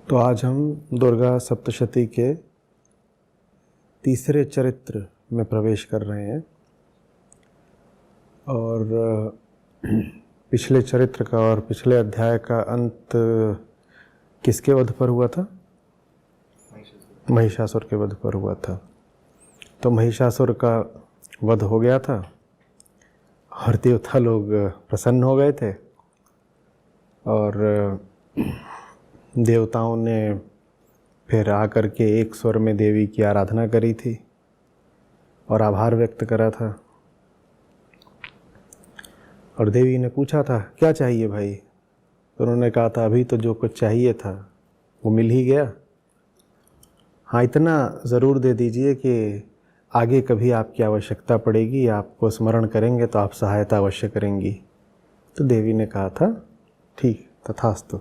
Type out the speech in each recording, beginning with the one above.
तो आज हम दुर्गा सप्तशती के तीसरे चरित्र में प्रवेश कर रहे हैं और पिछले चरित्र का और पिछले अध्याय का अंत किसके वध पर हुआ था? महिषासुर के वध पर हुआ था। तो महिषासुर का वध हो गया था और देवता लोग प्रसन्न हो गए थे और देवताओं ने फिर आकर के एक स्वर में देवी की आराधना करी थी और आभार व्यक्त करा था। और देवी ने पूछा था क्या चाहिए भाई? तो उन्होंने कहा था अभी तो जो कुछ चाहिए था वो मिल ही गया। हाँ, इतना ज़रूर दे दीजिए कि आगे कभी आपकी आवश्यकता पड़ेगी, आपको स्मरण करेंगे तो आप सहायता अवश्य करेंगी। तो देवी ने कहा था ठीक, तथास्तु।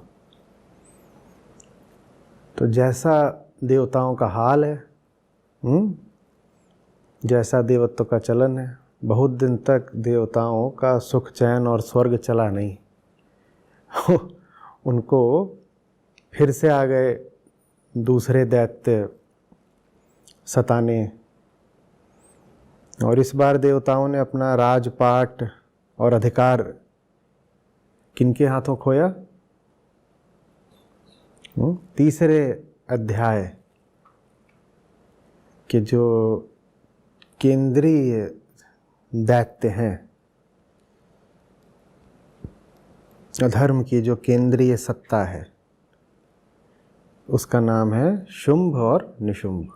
तो जैसा देवताओं का हाल है, जैसा देवत्व का चलन है, बहुत दिन तक देवताओं का सुख चैन और स्वर्ग चला नहीं। उनको फिर से आ गए दूसरे दैत्य सताने और इस बार देवताओं ने अपना राजपाट और अधिकार किनके हाथों खोया? तीसरे अध्याय के जो केंद्रीय दैत्य हैं, अधर्म की जो केंद्रीय सत्ता है, उसका नाम है शुंभ और निशुंभ।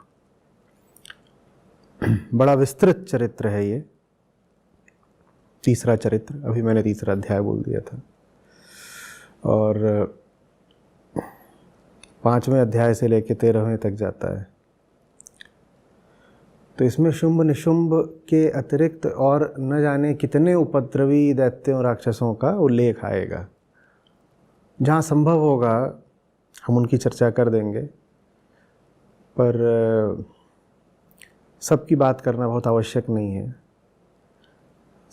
बड़ा विस्तृत चरित्र है ये, तीसरा चरित्र। अभी मैंने तीसरा अध्याय बोल दिया था और 5वें अध्याय से लेकर 13वें तक जाता है। तो इसमें शुंभ निशुंभ के अतिरिक्त और न जाने कितने उपद्रवी दैत्यों राक्षसों का उल्लेख आएगा। जहाँ संभव होगा हम उनकी चर्चा कर देंगे, पर सबकी बात करना बहुत आवश्यक नहीं है।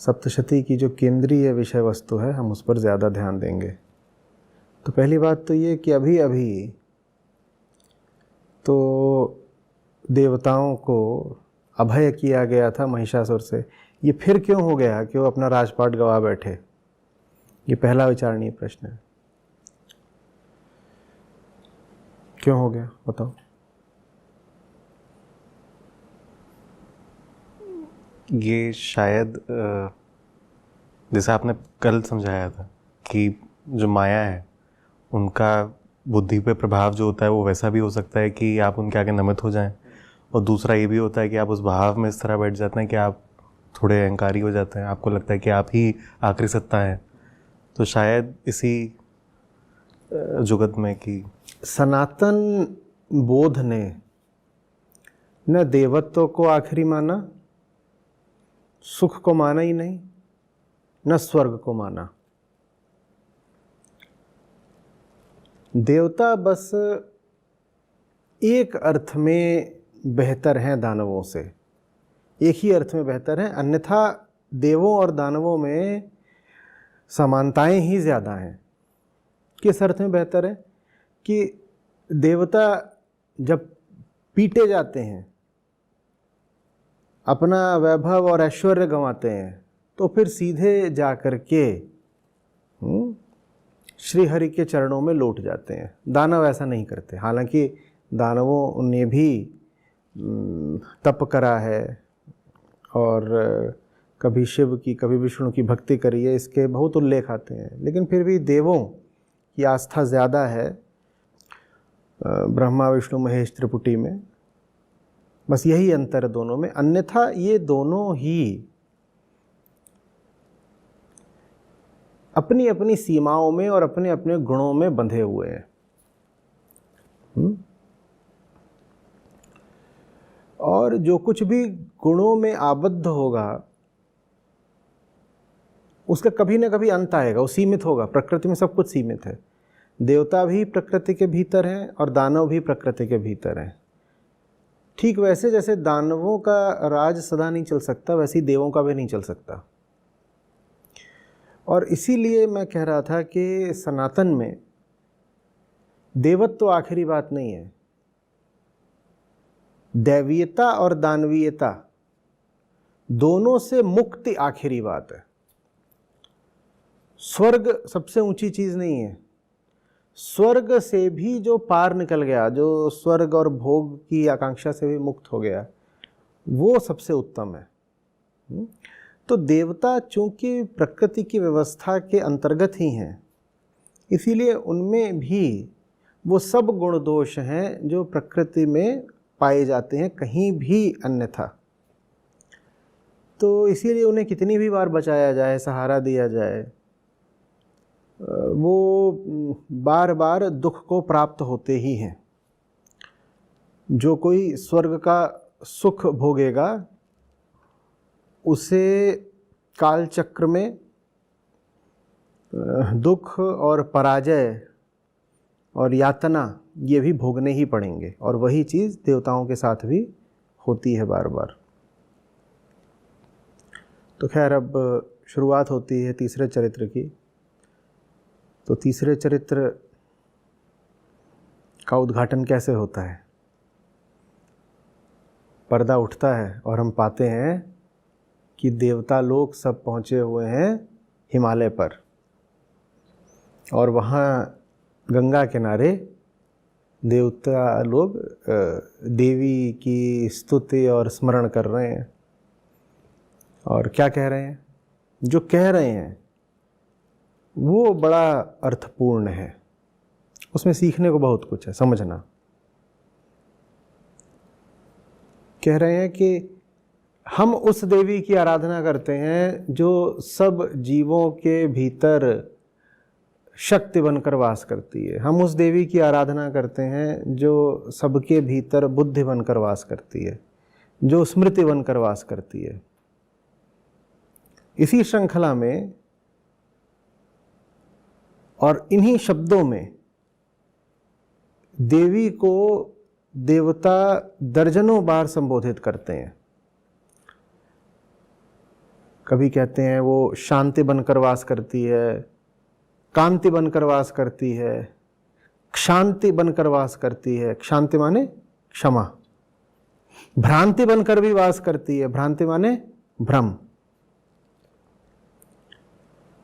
सप्तशती की जो केंद्रीय विषय वस्तु है, हम उस पर ज़्यादा ध्यान देंगे। तो पहली बात तो ये कि अभी अभी तो देवताओं को अभय किया गया था महिषासुर से। ये फिर क्यों हो गया कि वो अपना राजपाट गवा बैठे? ये पहला विचारणीय प्रश्न है। क्यों हो गया बताओ? ये शायद जैसे आपने कल समझाया था कि जो माया है उनका बुद्धि पे प्रभाव जो होता है वो वैसा भी हो सकता है कि आप उनके आगे नमित हो जाएं, और दूसरा ये भी होता है कि आप उस भाव में इस तरह बैठ जाते हैं कि आप थोड़े अहंकारी हो जाते हैं, आपको लगता है कि आप ही आखिरी सत्ता है। तो शायद इसी जुगत में कि सनातन बोध ने न देवत्व को आखिरी माना, सुख को माना ही नहीं, न स्वर्ग को माना। देवता बस एक अर्थ में बेहतर हैं दानवों से, एक ही अर्थ में बेहतर हैं, अन्यथा देवों और दानवों में समानताएं ही ज़्यादा हैं। किस अर्थ में बेहतर है? कि देवता जब पीटे जाते हैं, अपना वैभव और ऐश्वर्य गंवाते हैं, तो फिर सीधे जा कर के श्री हरि के चरणों में लौट जाते हैं। दानव ऐसा नहीं करते। हालांकि दानवों ने भी तप करा है और कभी शिव की कभी विष्णु की भक्ति करी है, इसके बहुत उल्लेख आते हैं। लेकिन फिर भी देवों की आस्था ज़्यादा है ब्रह्मा विष्णु महेश त्रिपुटी में। बस यही अंतर है दोनों में, अन्यथा ये दोनों ही अपनी अपनी सीमाओं में और अपने अपने गुणों में बंधे हुए हैं। और जो कुछ भी गुणों में आबद्ध होगा उसका कभी ना कभी अंत आएगा, वो सीमित होगा। प्रकृति में सब कुछ सीमित है। देवता भी प्रकृति के भीतर हैं और दानव भी प्रकृति के भीतर हैं। ठीक वैसे जैसे दानवों का राज सदा नहीं चल सकता, वैसे ही देवों का भी नहीं चल सकता। और इसीलिए मैं कह रहा था कि सनातन में देवत्व तो आखिरी बात नहीं है, दैवीयता और दानवीयता दोनों से मुक्ति आखिरी बात है। स्वर्ग सबसे ऊंची चीज नहीं है, स्वर्ग से भी जो पार निकल गया, जो स्वर्ग और भोग की आकांक्षा से भी मुक्त हो गया, वो सबसे उत्तम है। तो देवता चूंकि प्रकृति की व्यवस्था के अंतर्गत ही हैं, इसीलिए उनमें भी वो सब गुण दोष हैं जो प्रकृति में पाए जाते हैं कहीं भी अन्यथा। तो इसीलिए उन्हें कितनी भी बार बचाया जाए, सहारा दिया जाए, वो बार बार दुख को प्राप्त होते ही हैं। जो कोई स्वर्ग का सुख भोगेगा उसे कालचक्र में दुख और पराजय और यातना ये भी भोगने ही पड़ेंगे, और वही चीज़ देवताओं के साथ भी होती है बार बार। तो खैर, अब शुरुआत होती है तीसरे चरित्र की। तो तीसरे चरित्र का उद्घाटन कैसे होता है? पर्दा उठता है और हम पाते हैं कि देवता लोग सब पहुँचे हुए हैं हिमालय पर, और वहाँ गंगा किनारे देवता लोग देवी की स्तुति और स्मरण कर रहे हैं। और क्या कह रहे हैं? जो कह रहे हैं वो बड़ा अर्थपूर्ण है, उसमें सीखने को बहुत कुछ है, समझना। कह रहे हैं कि हम उस देवी की आराधना करते हैं जो सब जीवों के भीतर शक्ति बनकर वास करती है। हम उस देवी की आराधना करते हैं जो सबके भीतर बुद्धि बनकर वास करती है, जो स्मृति बनकर वास करती है। इसी श्रृंखला में और इन्हीं शब्दों में देवी को देवता दर्जनों बार संबोधित करते हैं। कभी कहते हैं वो शांति बनकर वास करती है, कांति बनकर वास करती है, क्षांति बनकर वास करती है, क्षांति माने क्षमा, भ्रांति बनकर भी वास करती है, भ्रांति माने भ्रम,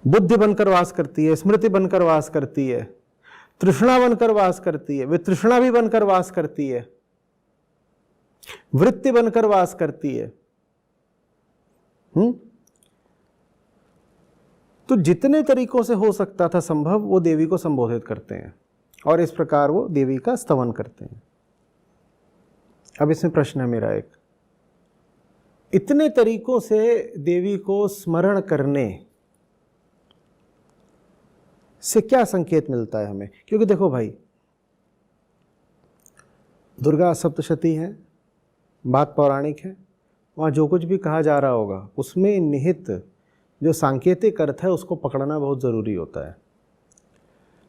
बुद्धि बनकर वास करती है, स्मृति बनकर वास करती है, तृष्णा बनकर वास करती है, वितृष्णा भी बनकर वास करती है, वृत्ति बनकर वास करती है। तो जितने तरीकों से हो सकता था संभव वो देवी को संबोधित करते हैं, और इस प्रकार वो देवी का स्तवन करते हैं। अब इसमें प्रश्न है मेरा एक, इतने तरीकों से देवी को स्मरण करने से क्या संकेत मिलता है हमें? क्योंकि देखो भाई, दुर्गा सप्तशती है, बात पौराणिक है, वहाँ जो कुछ भी कहा जा रहा होगा उसमें निहित जो सांकेतिक अर्थ है उसको पकड़ना बहुत ज़रूरी होता है।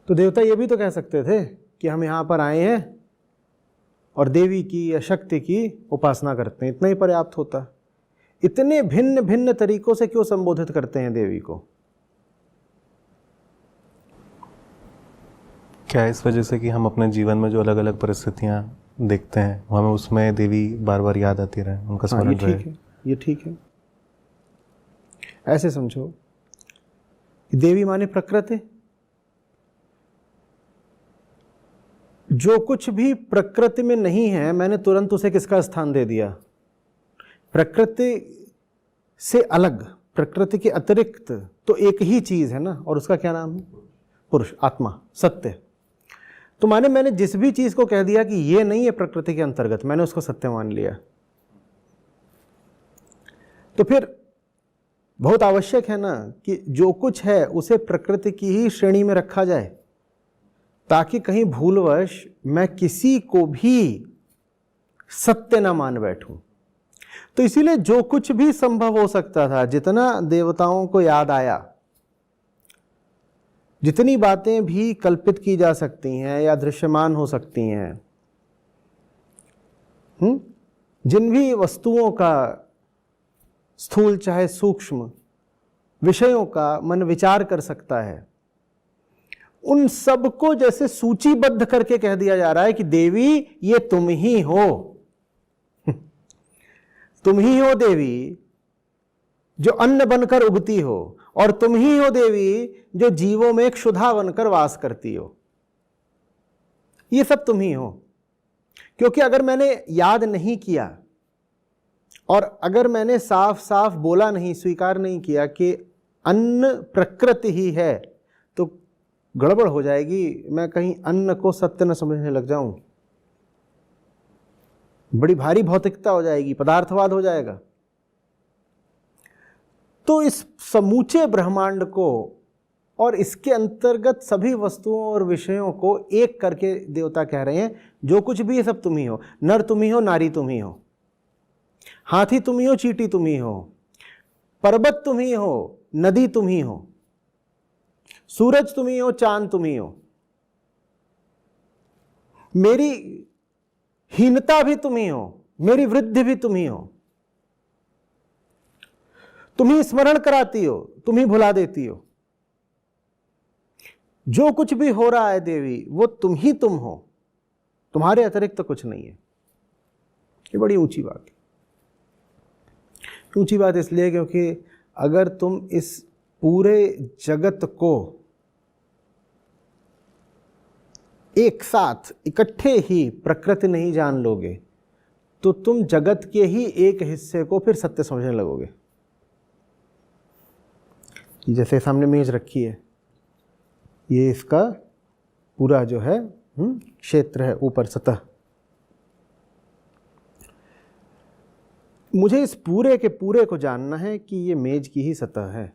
तो देवता ये भी तो कह सकते थे कि हम यहाँ पर आए हैं और देवी की या शक्ति की उपासना करते हैं, इतना ही पर्याप्त होता। इतने भिन्न भिन्न तरीकों से क्यों संबोधित करते हैं देवी को? क्या इस वजह से कि हम अपने जीवन में जो अलग अलग परिस्थितियां देखते हैं हमें उसमें देवी बार बार याद आती रहे, उनका स्मरण रहे? ठीक है, ये ठीक है। ऐसे समझो कि देवी माने प्रकृति, जो कुछ भी प्रकृति में नहीं है मैंने तुरंत उसे किसका स्थान दे दिया? प्रकृति से अलग, प्रकृति के अतिरिक्त तो एक ही चीज है ना, और उसका क्या नाम है? पुरुष, आत्मा, सत्य। तो माने मैंने जिस भी चीज को कह दिया कि ये नहीं है प्रकृति के अंतर्गत, मैंने उसको सत्य मान लिया। तो फिर बहुत आवश्यक है ना कि जो कुछ है उसे प्रकृति की ही श्रेणी में रखा जाए, ताकि कहीं भूलवश मैं किसी को भी सत्य ना मान बैठूं। तो इसीलिए जो कुछ भी संभव हो सकता था, जितना देवताओं को याद आया, जितनी बातें भी कल्पित की जा सकती हैं या दृश्यमान हो सकती हैं, जिन भी वस्तुओं का स्थूल चाहे सूक्ष्म विषयों का मन विचार कर सकता है, उन सबको जैसे सूचीबद्ध करके कह दिया जा रहा है कि देवी ये तुम ही हो, तुम ही हो देवी जो अन्न बनकर उगती हो, और तुम ही हो देवी जो जीवों में एक क्षुधा बनकर वास करती हो। ये सब तुम ही हो। क्योंकि अगर मैंने याद नहीं किया और अगर मैंने साफ साफ बोला नहीं, स्वीकार नहीं किया कि अन्न प्रकृति ही है, तो गड़बड़ हो जाएगी। मैं कहीं अन्न को सत्य न समझने लग जाऊं, बड़ी भारी भौतिकता हो जाएगी, पदार्थवाद हो जाएगा। तो इस समूचे ब्रह्मांड को और इसके अंतर्गत सभी वस्तुओं और विषयों को एक करके देवता कह रहे हैं, जो कुछ भी है सब तुम ही हो। नर तुम ही हो, नारी तुम ही हो, हाथी तुम ही हो, चींटी तुम ही हो, पर्वत तुम ही हो, नदी तुम ही हो, सूरज तुम ही हो, चांद तुम ही हो, मेरी हीनता भी तुम ही हो, मेरी वृद्धि भी तुम ही हो, तुम ही स्मरण कराती हो, तुम ही भुला देती हो। जो कुछ भी हो रहा है देवी, वो तुम ही तुम हो, तुम्हारे अतिरिक्त तो कुछ नहीं है। ये बड़ी ऊंची बात है। ऊंची बात इसलिए क्योंकि अगर तुम इस पूरे जगत को एक साथ इकट्ठे ही प्रकृति नहीं जान लोगे, तो तुम जगत के ही एक हिस्से को फिर सत्य समझने लगोगे। जैसे सामने मेज रखी है, ये इसका पूरा जो है क्षेत्र है, ऊपर सतह। मुझे इस पूरे के पूरे को जानना है कि ये मेज की ही सतह है।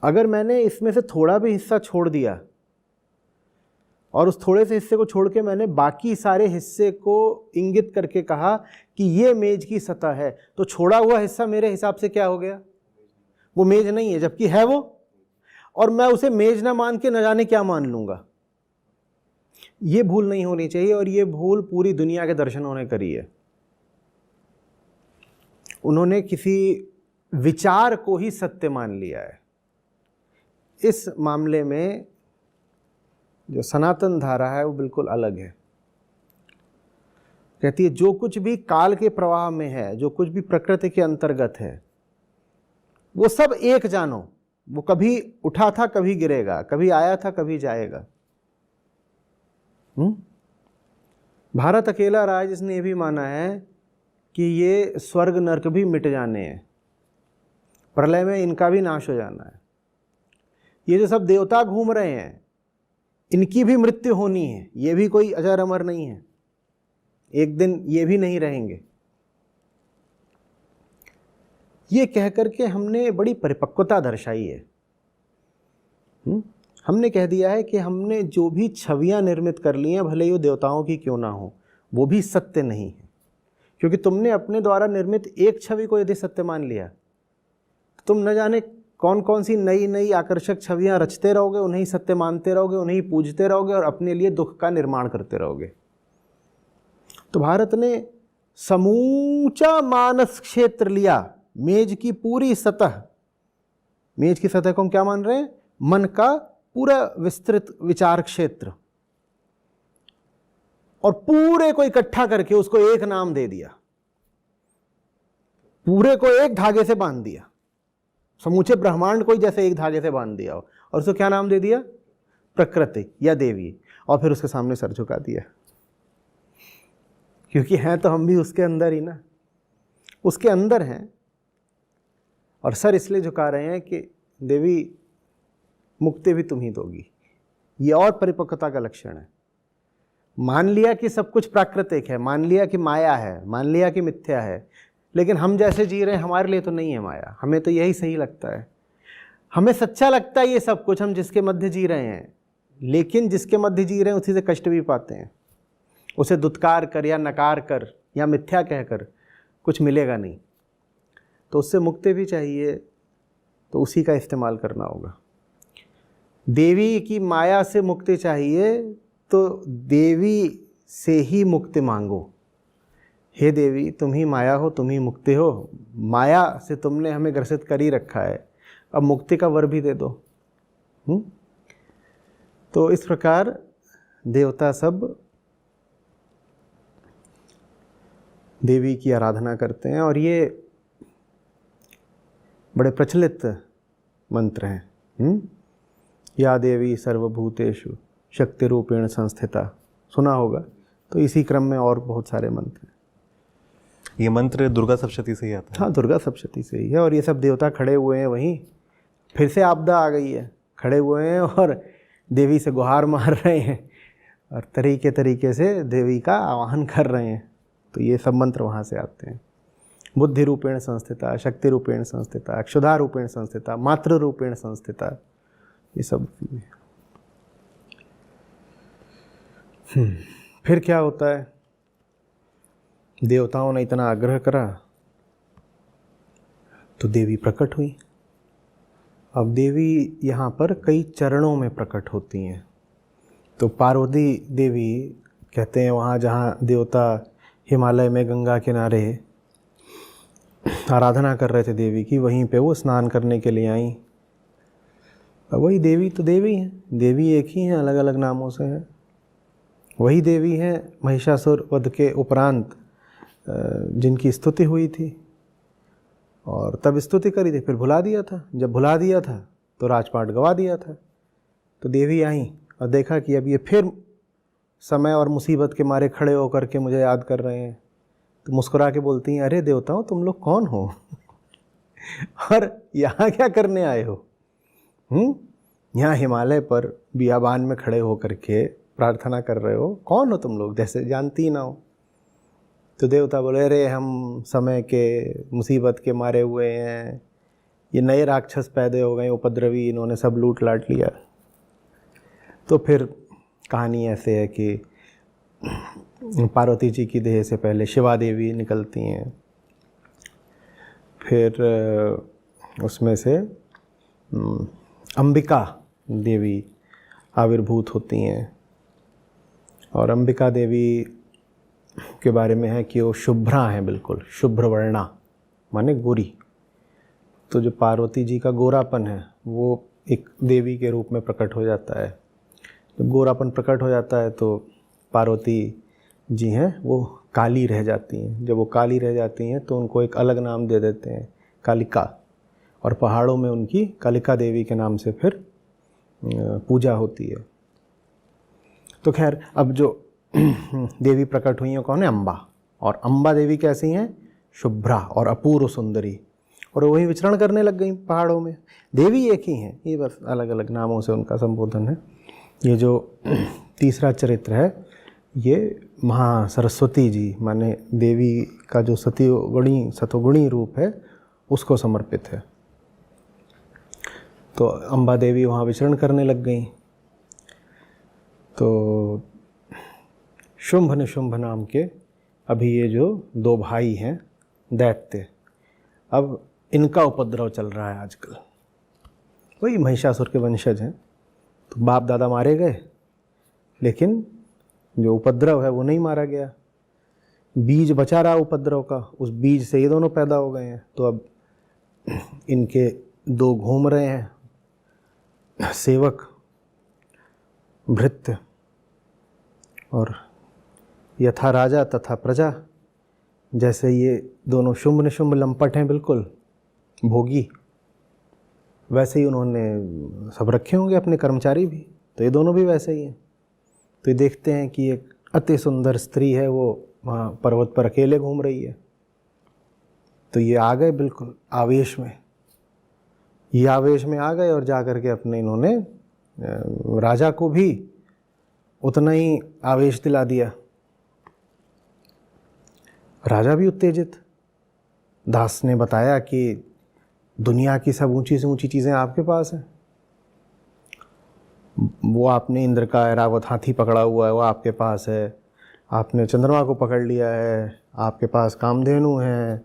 अगर मैंने इसमें से थोड़ा भी हिस्सा छोड़ दिया और उस थोड़े से हिस्से को छोड़ के मैंने बाकी सारे हिस्से को इंगित करके कहा कि ये मेज की सतह है, तो छोड़ा हुआ हिस्सा मेरे हिसाब से क्या हो गया? वो मेज नहीं है, जबकि है वो। और मैं उसे मेज ना मान के न जाने क्या मान लूंगा। ये भूल नहीं होनी चाहिए, और ये भूल पूरी दुनिया के दर्शनों ने करी है। उन्होंने किसी विचार को ही सत्य मान लिया है। इस मामले में जो सनातन धारा है वो बिल्कुल अलग है। कहती है जो कुछ भी काल के प्रवाह में है, जो कुछ भी प्रकृति के अंतर्गत है, वो सब एक जानो। वो कभी उठा था, कभी गिरेगा, कभी आया था, कभी जाएगा। भारत अकेला राज्य जिसने ये भी माना है कि ये स्वर्ग नरक भी मिट जाने हैं, प्रलय में इनका भी नाश हो जाना है। ये जो सब देवता घूम रहे हैं, इनकी भी मृत्यु होनी है। ये भी कोई अजर अमर नहीं है, एक दिन ये भी नहीं रहेंगे। ये कह करके हमने बड़ी परिपक्वता दर्शाई है। हमने कह दिया है कि हमने जो भी छवियां निर्मित कर ली हैं, भले ही वो देवताओं की क्यों ना हो, वो भी सत्य नहीं है। क्योंकि तुमने अपने द्वारा निर्मित एक छवि को यदि सत्य मान लिया, तो तुम न जाने कौन कौन सी नई नई आकर्षक छवियां रचते रहोगे, उन्हें ही सत्य मानते रहोगे, उन्हें ही पूजते रहोगे और अपने लिए दुख का निर्माण करते रहोगे। तो भारत ने समूचा मानस क्षेत्र लिया, मेज की पूरी सतह। मेज की सतह को हम क्या मान रहे हैं? मन का पूरा विस्तृत विचार क्षेत्र, और पूरे को इकट्ठा करके उसको एक नाम दे दिया, पूरे को एक धागे से बांध दिया, समूचे ब्रह्मांड को ही जैसे एक धागे से बांध दिया हो, और उसको क्या नाम दे दिया? प्रकृति या देवी। और फिर उसके सामने सर झुका दिया, क्योंकि हैं तो हम भी उसके अंदर ही ना, उसके अंदर हैं। और सर इसलिए झुका रहे हैं कि देवी मुक्ति भी तुम ही दोगी। ये और परिपक्वता का लक्षण है। मान लिया कि सब कुछ प्राकृतिक है, मान लिया कि माया है, मान लिया कि मिथ्या है, लेकिन हम जैसे जी रहे हैं हमारे लिए तो नहीं है माया। हमें तो यही सही लगता है, हमें सच्चा लगता है ये सब कुछ, हम जिसके मध्य जी रहे हैं। लेकिन जिसके मध्य जी रहे हैं उसी से कष्ट भी पाते हैं। उसे दुत्कार कर या नकार कर या मिथ्या कहकर कुछ मिलेगा नहीं। तो उससे मुक्ति भी चाहिए, तो उसी का इस्तेमाल करना होगा। देवी की माया से मुक्ति चाहिए, तो देवी से ही मुक्ति मांगो। हे देवी, तुम ही माया हो, तुम ही मुक्ति हो। माया से तुमने हमें ग्रसित कर ही रखा है, अब मुक्ति का वर भी दे दो। तो इस प्रकार देवता सब देवी की आराधना करते हैं और ये बड़े प्रचलित मंत्र हैं। या देवी सर्वभूतेषु शक्ति रूपेण संस्थिता, सुना होगा। तो इसी क्रम में और बहुत सारे मंत्र हैं। ये मंत्र दुर्गा सप्तशती से ही आता है? हाँ, दुर्गा सप्तशती से ही है। और ये सब देवता खड़े हुए हैं वहीं, फिर से आपदा आ गई है, खड़े हुए हैं और देवी से गुहार मार रहे हैं और तरीके तरीके से देवी का आवाहन कर रहे हैं। तो ये सब मंत्र वहाँ से आते हैं। बुद्धि रूपेण संस्थिता, शक्ति रूपेण संस्थिता, क्षुधा रूपेण संस्थिता, मातृ रूपेण संस्थिता, ये सब। फिर क्या होता है, देवताओं ने इतना आग्रह करा तो देवी प्रकट हुई। अब देवी यहाँ पर कई चरणों में प्रकट होती हैं। तो पार्वती देवी कहते हैं वहाँ जहाँ देवता हिमालय में गंगा किनारे आराधना कर रहे थे देवी की, वहीं पे वो स्नान करने के लिए आई। अब वही देवी तो देवी हैं, देवी एक ही हैं, अलग अलग नामों से हैं। वही देवी हैं महिषासुर वध के उपरांत जिनकी स्तुति हुई थी, और तब स्तुति करी थी, फिर भुला दिया था। जब भुला दिया था तो राजपाट गवा दिया था। तो देवी आई और देखा कि अब ये फिर समय और मुसीबत के मारे खड़े होकर के मुझे याद कर रहे हैं। तो मुस्कुरा के बोलती हैं, अरे देवताओं तुम लोग कौन हो और यहाँ क्या करने आए हो? यहाँ हिमालय पर बियाबान में खड़े होकर के प्रार्थना कर रहे हो, कौन हो तुम लोग, जैसे जानती ही ना हो। तो देवता बोले, अरे हम समय के मुसीबत के मारे हुए हैं, ये नए राक्षस पैदा हो गए उपद्रवी, इन्होंने सब लूट लाट लिया। तो फिर कहानी ऐसे है कि पार्वती जी की देह से पहले शिवा देवी निकलती हैं, फिर उसमें से अंबिका देवी आविर्भूत होती हैं। और अंबिका देवी के बारे में है कि वो शुभ्रा हैं, बिल्कुल शुभ्र वर्णा माने गोरी। तो जो पार्वती जी का गोरापन है वो एक देवी के रूप में प्रकट हो जाता है। जब गोरापन प्रकट हो जाता है तो पार्वती जी हैं वो काली रह जाती हैं। जब वो काली रह जाती हैं तो उनको एक अलग नाम दे देते हैं, कालिका। और पहाड़ों में उनकी कालिका देवी के नाम से फिर पूजा होती है। तो खैर अब जो देवी प्रकट हुई हैं कौन है? अम्बा। और अम्बा देवी कैसी हैं? शुभ्रा और अपूर्व सुंदरी। और वही विचरण करने लग गई पहाड़ों में। देवी एक ही हैं, ये बस अलग अलग नामों से उनका संबोधन है। ये जो तीसरा चरित्र है ये महा सरस्वती जी माने देवी का जो सतोगुणी रूप है उसको समर्पित है। तो अम्बा देवी वहाँ विचरण करने लग गई। तो शुंभ निशुंभ नाम के अभी ये जो दो भाई हैं दैत्य, अब इनका उपद्रव चल रहा है आजकल। वही महिषासुर के वंशज हैं। तो बाप दादा मारे गए, लेकिन जो उपद्रव है वो नहीं मारा गया। बीज बचा रहा उपद्रव का, उस बीज से ये दोनों पैदा हो गए हैं। तो अब इनके दो घूम रहे हैं, सेवक भृत्य, और यथा राजा तथा प्रजा। जैसे ये दोनों शुंभ निशुंभ लंपट हैं, बिल्कुल भोगी, वैसे ही उन्होंने सब रखे होंगे अपने कर्मचारी भी। तो ये दोनों भी वैसे ही हैं। तो ये देखते हैं कि एक अति सुंदर स्त्री है, वो वहाँ पर्वत पर अकेले घूम रही है। तो ये आ गए बिल्कुल आवेश में, ये आवेश में आ गए और जा कर के अपने इन्होंने राजा को भी उतना ही आवेश दिला दिया। राजा भी उत्तेजित। दास ने बताया कि दुनिया की सब ऊंची से ऊंची चीज़ें आपके पास हैं। वो आपने इंद्र का ऐरावत हाथी पकड़ा हुआ है, वो आपके पास है। आपने चंद्रमा को पकड़ लिया है, आपके पास कामधेनु है,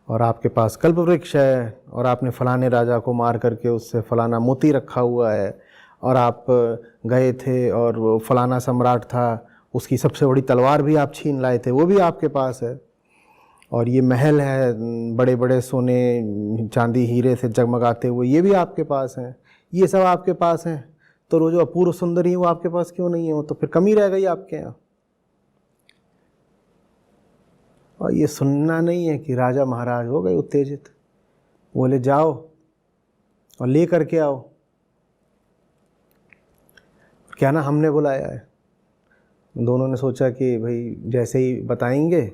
और आपके पास कल्पवृक्ष है, और आपने फलाने राजा को मार करके उससे फलाना मोती रखा हुआ है, और आप गए थे और वो फलाना सम्राट था, उसकी सबसे बड़ी तलवार भी आप छीन लाए थे, वो भी आपके पास है। और ये महल है बड़े बड़े सोने चांदी हीरे से जगमगाते हुए, ये भी आपके पास हैं। ये सब आपके पास हैं। तो वो जो अपूर्व सुंदरी है वो आपके पास क्यों नहीं है, वो तो फिर कमी रह गई आपके यहाँ। और ये सुनना नहीं है कि राजा महाराज हो गए उत्तेजित, बोले जाओ और ले करके आओ। क्या ना हमने बुलाया है। दोनों ने सोचा कि भाई जैसे ही बताएंगे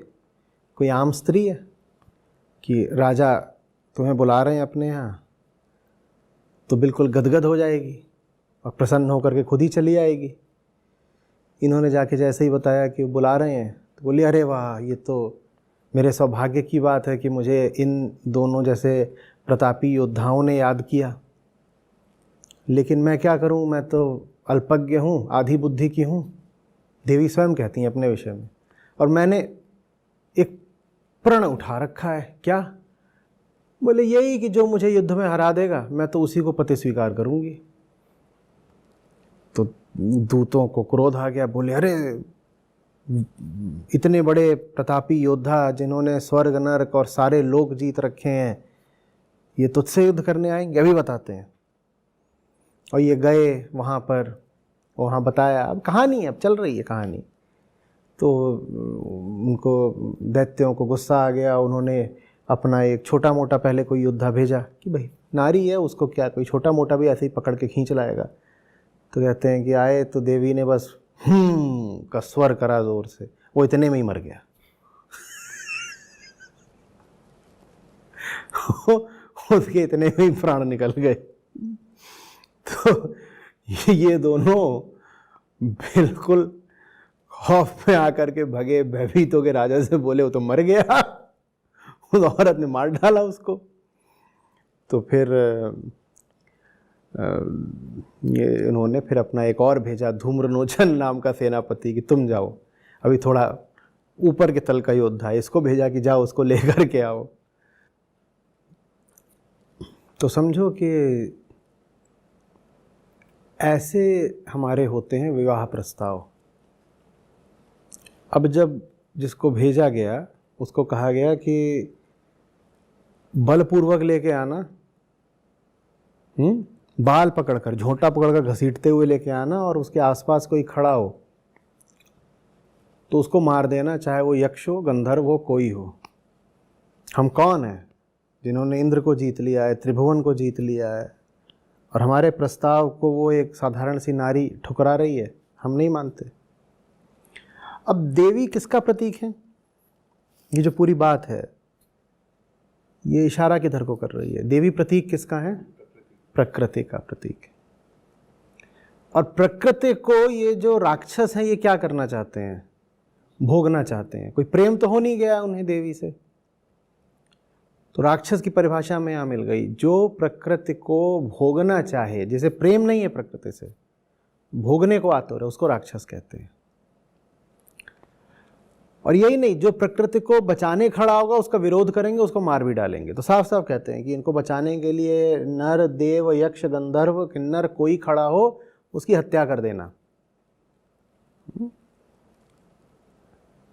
कोई आम स्त्री है कि राजा तुम्हें बुला रहे हैं अपने यहाँ, तो बिल्कुल गदगद हो जाएगी और प्रसन्न होकर के खुद ही चली आएगी। इन्होंने जाके जैसे ही बताया कि बुला रहे हैं तो बोली अरे वाह, ये तो मेरे सौभाग्य की बात है कि मुझे इन दोनों जैसे प्रतापी योद्धाओं ने याद किया, लेकिन मैं क्या करूं, मैं तो अल्पज्ञ हूं, आधी बुद्धि की हूं। देवी स्वयं कहती हैं अपने विषय में। और मैंने एक प्रण उठा रखा है। क्या? बोले यही कि जो मुझे युद्ध में हरा देगा मैं तो उसी को पति स्वीकार करूंगी। तो दूतों को क्रोध आ गया, बोले अरे इतने बड़े प्रतापी योद्धा जिन्होंने स्वर्ग नरक और सारे लोक जीत रखे हैं, ये तुझसे युद्ध करने आएंगे? अभी बताते हैं। और ये गए वहाँ पर, वहाँ बताया। अब कहानी अब चल रही है कहानी। तो उनको दैत्यों को गुस्सा आ गया। उन्होंने अपना एक छोटा मोटा पहले कोई योद्धा भेजा कि भाई नारी है, उसको क्या, कोई छोटा मोटा भी ऐसे ही पकड़ के खींच लाएगा। तो कहते हैं कि आए तो देवी ने बस का स्वर करा जोर से, वो इतने में ही मर गया। उसके इतने में ही प्राण निकल गए। तो ये दोनों बिल्कुल खौफ में आकर के भगे, भयभीत हो के राजा से बोले वो तो मर गया, उस औरत ने मार डाला उसको। तो फिर ये इन्होंने फिर अपना एक और भेजा, धूम्रलोचन नाम का सेनापति, कि तुम जाओ, अभी थोड़ा ऊपर के तल का योद्धा है, इसको भेजा कि जाओ उसको लेकर के आओ। तो समझो कि ऐसे हमारे होते हैं विवाह प्रस्ताव। अब जब जिसको भेजा गया उसको कहा गया कि बलपूर्वक लेके आना, बाल पकड़कर, झोंटा पकड़कर घसीटते हुए लेके आना, और उसके आसपास कोई खड़ा हो तो उसको मार देना, चाहे वो यक्ष हो, गंधर्व हो, कोई हो। हम कौन हैं जिन्होंने इंद्र को जीत लिया है, त्रिभुवन को जीत लिया है, और हमारे प्रस्ताव को वो एक साधारण सी नारी ठुकरा रही है? हम नहीं मानते। अब देवी किसका प्रतीक है? ये जो पूरी बात है ये इशारा किधर को कर रही है? देवी प्रतीक किसका है? प्रकृति का प्रतीक है। और प्रकृति को ये जो राक्षस हैं ये क्या करना चाहते हैं? भोगना चाहते हैं। कोई प्रेम तो हो नहीं गया उन्हें देवी से, तो राक्षस की परिभाषा में यहाँ मिल गई। जो प्रकृति को भोगना चाहे, जिसे प्रेम नहीं है प्रकृति से, भोगने को आतुर है, उसको राक्षस कहते हैं। और यही नहीं, जो प्रकृति को बचाने खड़ा होगा उसका विरोध करेंगे, उसको मार भी डालेंगे। तो साफ साफ कहते हैं कि इनको बचाने के लिए नर, देव, यक्ष, गंधर्व, किन्नर कोई खड़ा हो उसकी हत्या कर देना,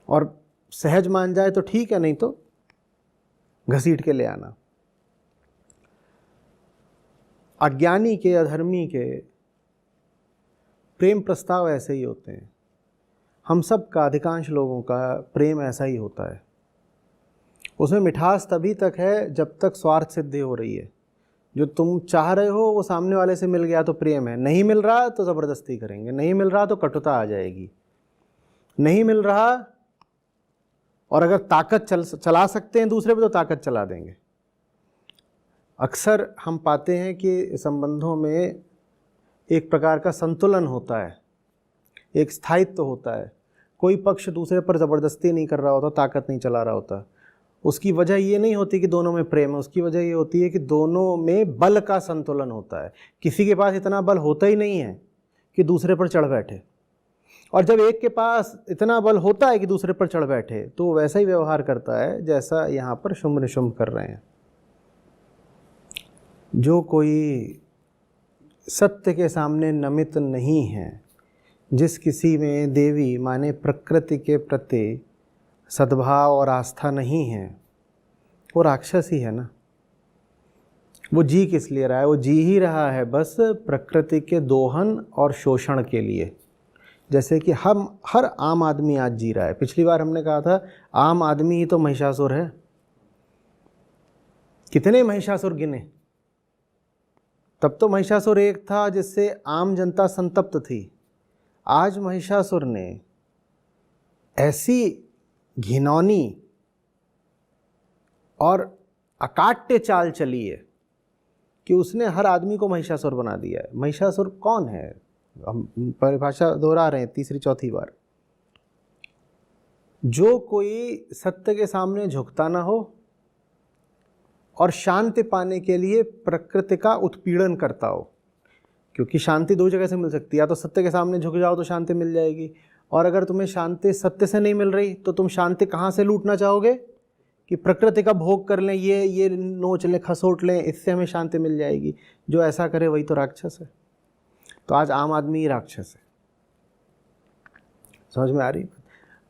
और सहज मान जाए तो ठीक है, नहीं तो घसीट के ले आना। अज्ञानी के, अधर्मी के प्रेम प्रस्ताव ऐसे ही होते हैं। हम सब का, अधिकांश लोगों का प्रेम ऐसा ही होता है। उसमें मिठास तभी तक है जब तक स्वार्थ सिद्धि हो रही है। जो तुम चाह रहे हो वो सामने वाले से मिल गया तो प्रेम है, नहीं मिल रहा तो ज़बरदस्ती करेंगे, नहीं मिल रहा तो कटुता आ जाएगी, नहीं मिल रहा और अगर ताकत चला सकते हैं दूसरे पे तो ताकत चला देंगे। अक्सर हम पाते हैं कि संबंधों में एक प्रकार का संतुलन होता है, एक स्थायित्व होता है। कोई पक्ष दूसरे पर ज़बरदस्ती नहीं कर रहा होता, ताकत नहीं चला रहा होता। उसकी वजह ये नहीं होती कि दोनों में प्रेम है, उसकी वजह ये होती है कि दोनों में बल का संतुलन होता है। किसी के पास इतना बल होता ही नहीं है कि दूसरे पर चढ़ बैठे, और जब एक के पास इतना बल होता है कि दूसरे पर चढ़ बैठे तो वो वैसा ही व्यवहार करता है जैसा यहाँ पर शुंभ निशुंभ कर रहे हैं। जो कोई सत्य के सामने नमित नहीं है, जिस किसी में देवी माने प्रकृति के प्रति सद्भाव और आस्था नहीं है, वो राक्षस ही है ना। वो जी किस लिए रहा है? वो जी ही रहा है बस प्रकृति के दोहन और शोषण के लिए। जैसे कि हम हर आम आदमी आज जी रहा है। पिछली बार हमने कहा था आम आदमी ही तो महिषासुर है। कितने महिषासुर गिने? तब तो महिषासुर एक था जिससे आम जनता संतप्त थी। आज महिषासुर ने ऐसी घिनौनी और अकाट्य चाल चली है कि उसने हर आदमी को महिषासुर बना दिया है। महिषासुर कौन है? हम परिभाषा दोहरा रहे हैं तीसरी चौथी बार। जो कोई सत्य के सामने झुकता ना हो और शांति पाने के लिए प्रकृति का उत्पीड़न करता हो। क्योंकि शांति दो जगह से मिल सकती है, या तो सत्य के सामने झुक जाओ तो शांति मिल जाएगी, और अगर तुम्हें शांति सत्य से नहीं मिल रही तो तुम शांति कहाँ से लूटना चाहोगे? कि प्रकृति का भोग कर लें, ये नोच लें, खसोट लें, इससे हमें शांति मिल जाएगी। जो ऐसा करे वही तो राक्षस है। तो आज आम आदमी ही राक्षस है। समझ में आ रही?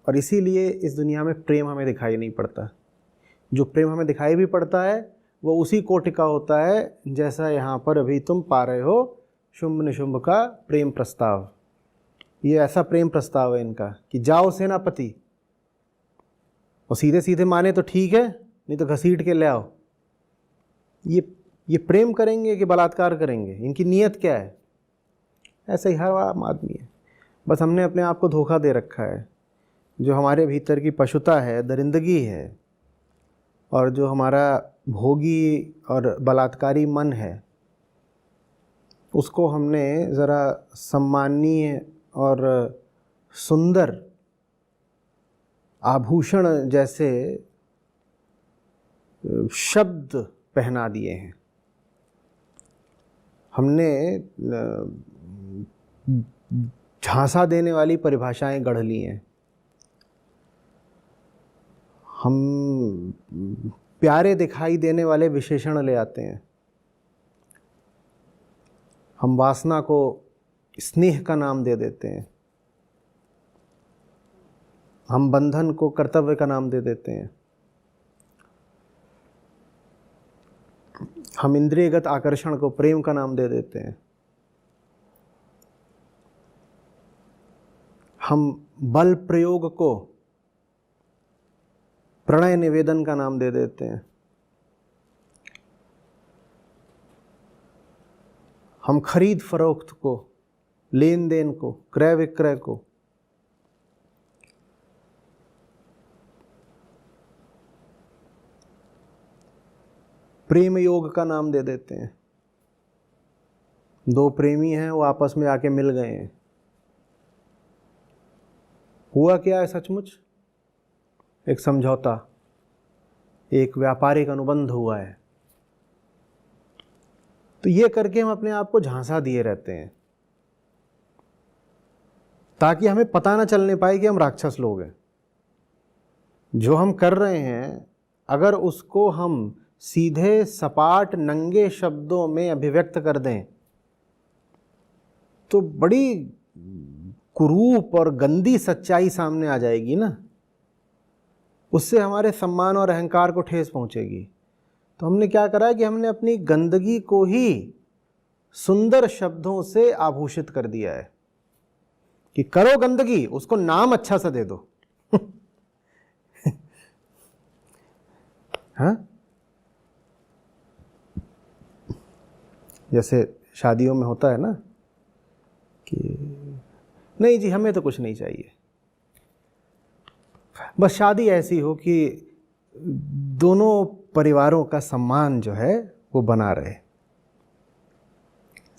और इसीलिए इस दुनिया में प्रेम हमें दिखाई नहीं पड़ता। जो प्रेम हमें दिखाई भी पड़ता है वो उसी कोटि का होता है जैसा यहाँ पर अभी तुम पा रहे हो शुंभ निशुंभ का प्रेम प्रस्ताव। ये ऐसा प्रेम प्रस्ताव है इनका कि जाओ सेनापति, और सीधे सीधे माने तो ठीक है, नहीं तो घसीट के ले आओ। ये प्रेम करेंगे कि बलात्कार करेंगे? इनकी नीयत क्या है? ऐसे ही हर आम आदमी है। बस हमने अपने आप को धोखा दे रखा है। जो हमारे भीतर की पशुता है, दरिंदगी है, और जो हमारा भोगी और बलात्कारी मन है, उसको हमने ज़रा सम्मानीय और सुंदर आभूषण जैसे शब्द पहना दिए हैं। हमने झांसा देने वाली परिभाषाएं गढ़ ली हैं। हम प्यारे दिखाई देने वाले विशेषण ले आते हैं। हम वासना को स्नेह का नाम दे देते हैं। हम बंधन को कर्तव्य का नाम दे देते हैं। हम इंद्रियगत आकर्षण को प्रेम का नाम दे देते हैं। हम बल प्रयोग को प्रणय निवेदन का नाम दे देते हैं। हम खरीद फरोख्त को, लेन देन को, क्रय विक्रय को प्रेम योग का नाम दे देते हैं। दो प्रेमी हैं, वो आपस में आके मिल गए हैं। हुआ क्या है सचमुच? एक समझौता, एक व्यापारिक अनुबंध हुआ है। तो ये करके हम अपने आप को झांसा दिए रहते हैं ताकि हमें पता ना चलने पाए कि हम राक्षस लोग हैं। जो हम कर रहे हैं अगर उसको हम सीधे सपाट नंगे शब्दों में अभिव्यक्त कर दें तो बड़ी कुरूप और गंदी सच्चाई सामने आ जाएगी ना। उससे हमारे सम्मान और अहंकार को ठेस पहुंचेगी। तो हमने क्या करा है कि हमने अपनी गंदगी को ही सुंदर शब्दों से आभूषित कर दिया है कि करो गंदगी, उसको नाम अच्छा सा दे दो। हाँ, जैसे शादियों में होता है ना कि नहीं जी हमें तो कुछ नहीं चाहिए, बस शादी ऐसी हो कि दोनों परिवारों का सम्मान जो है वो बना रहे।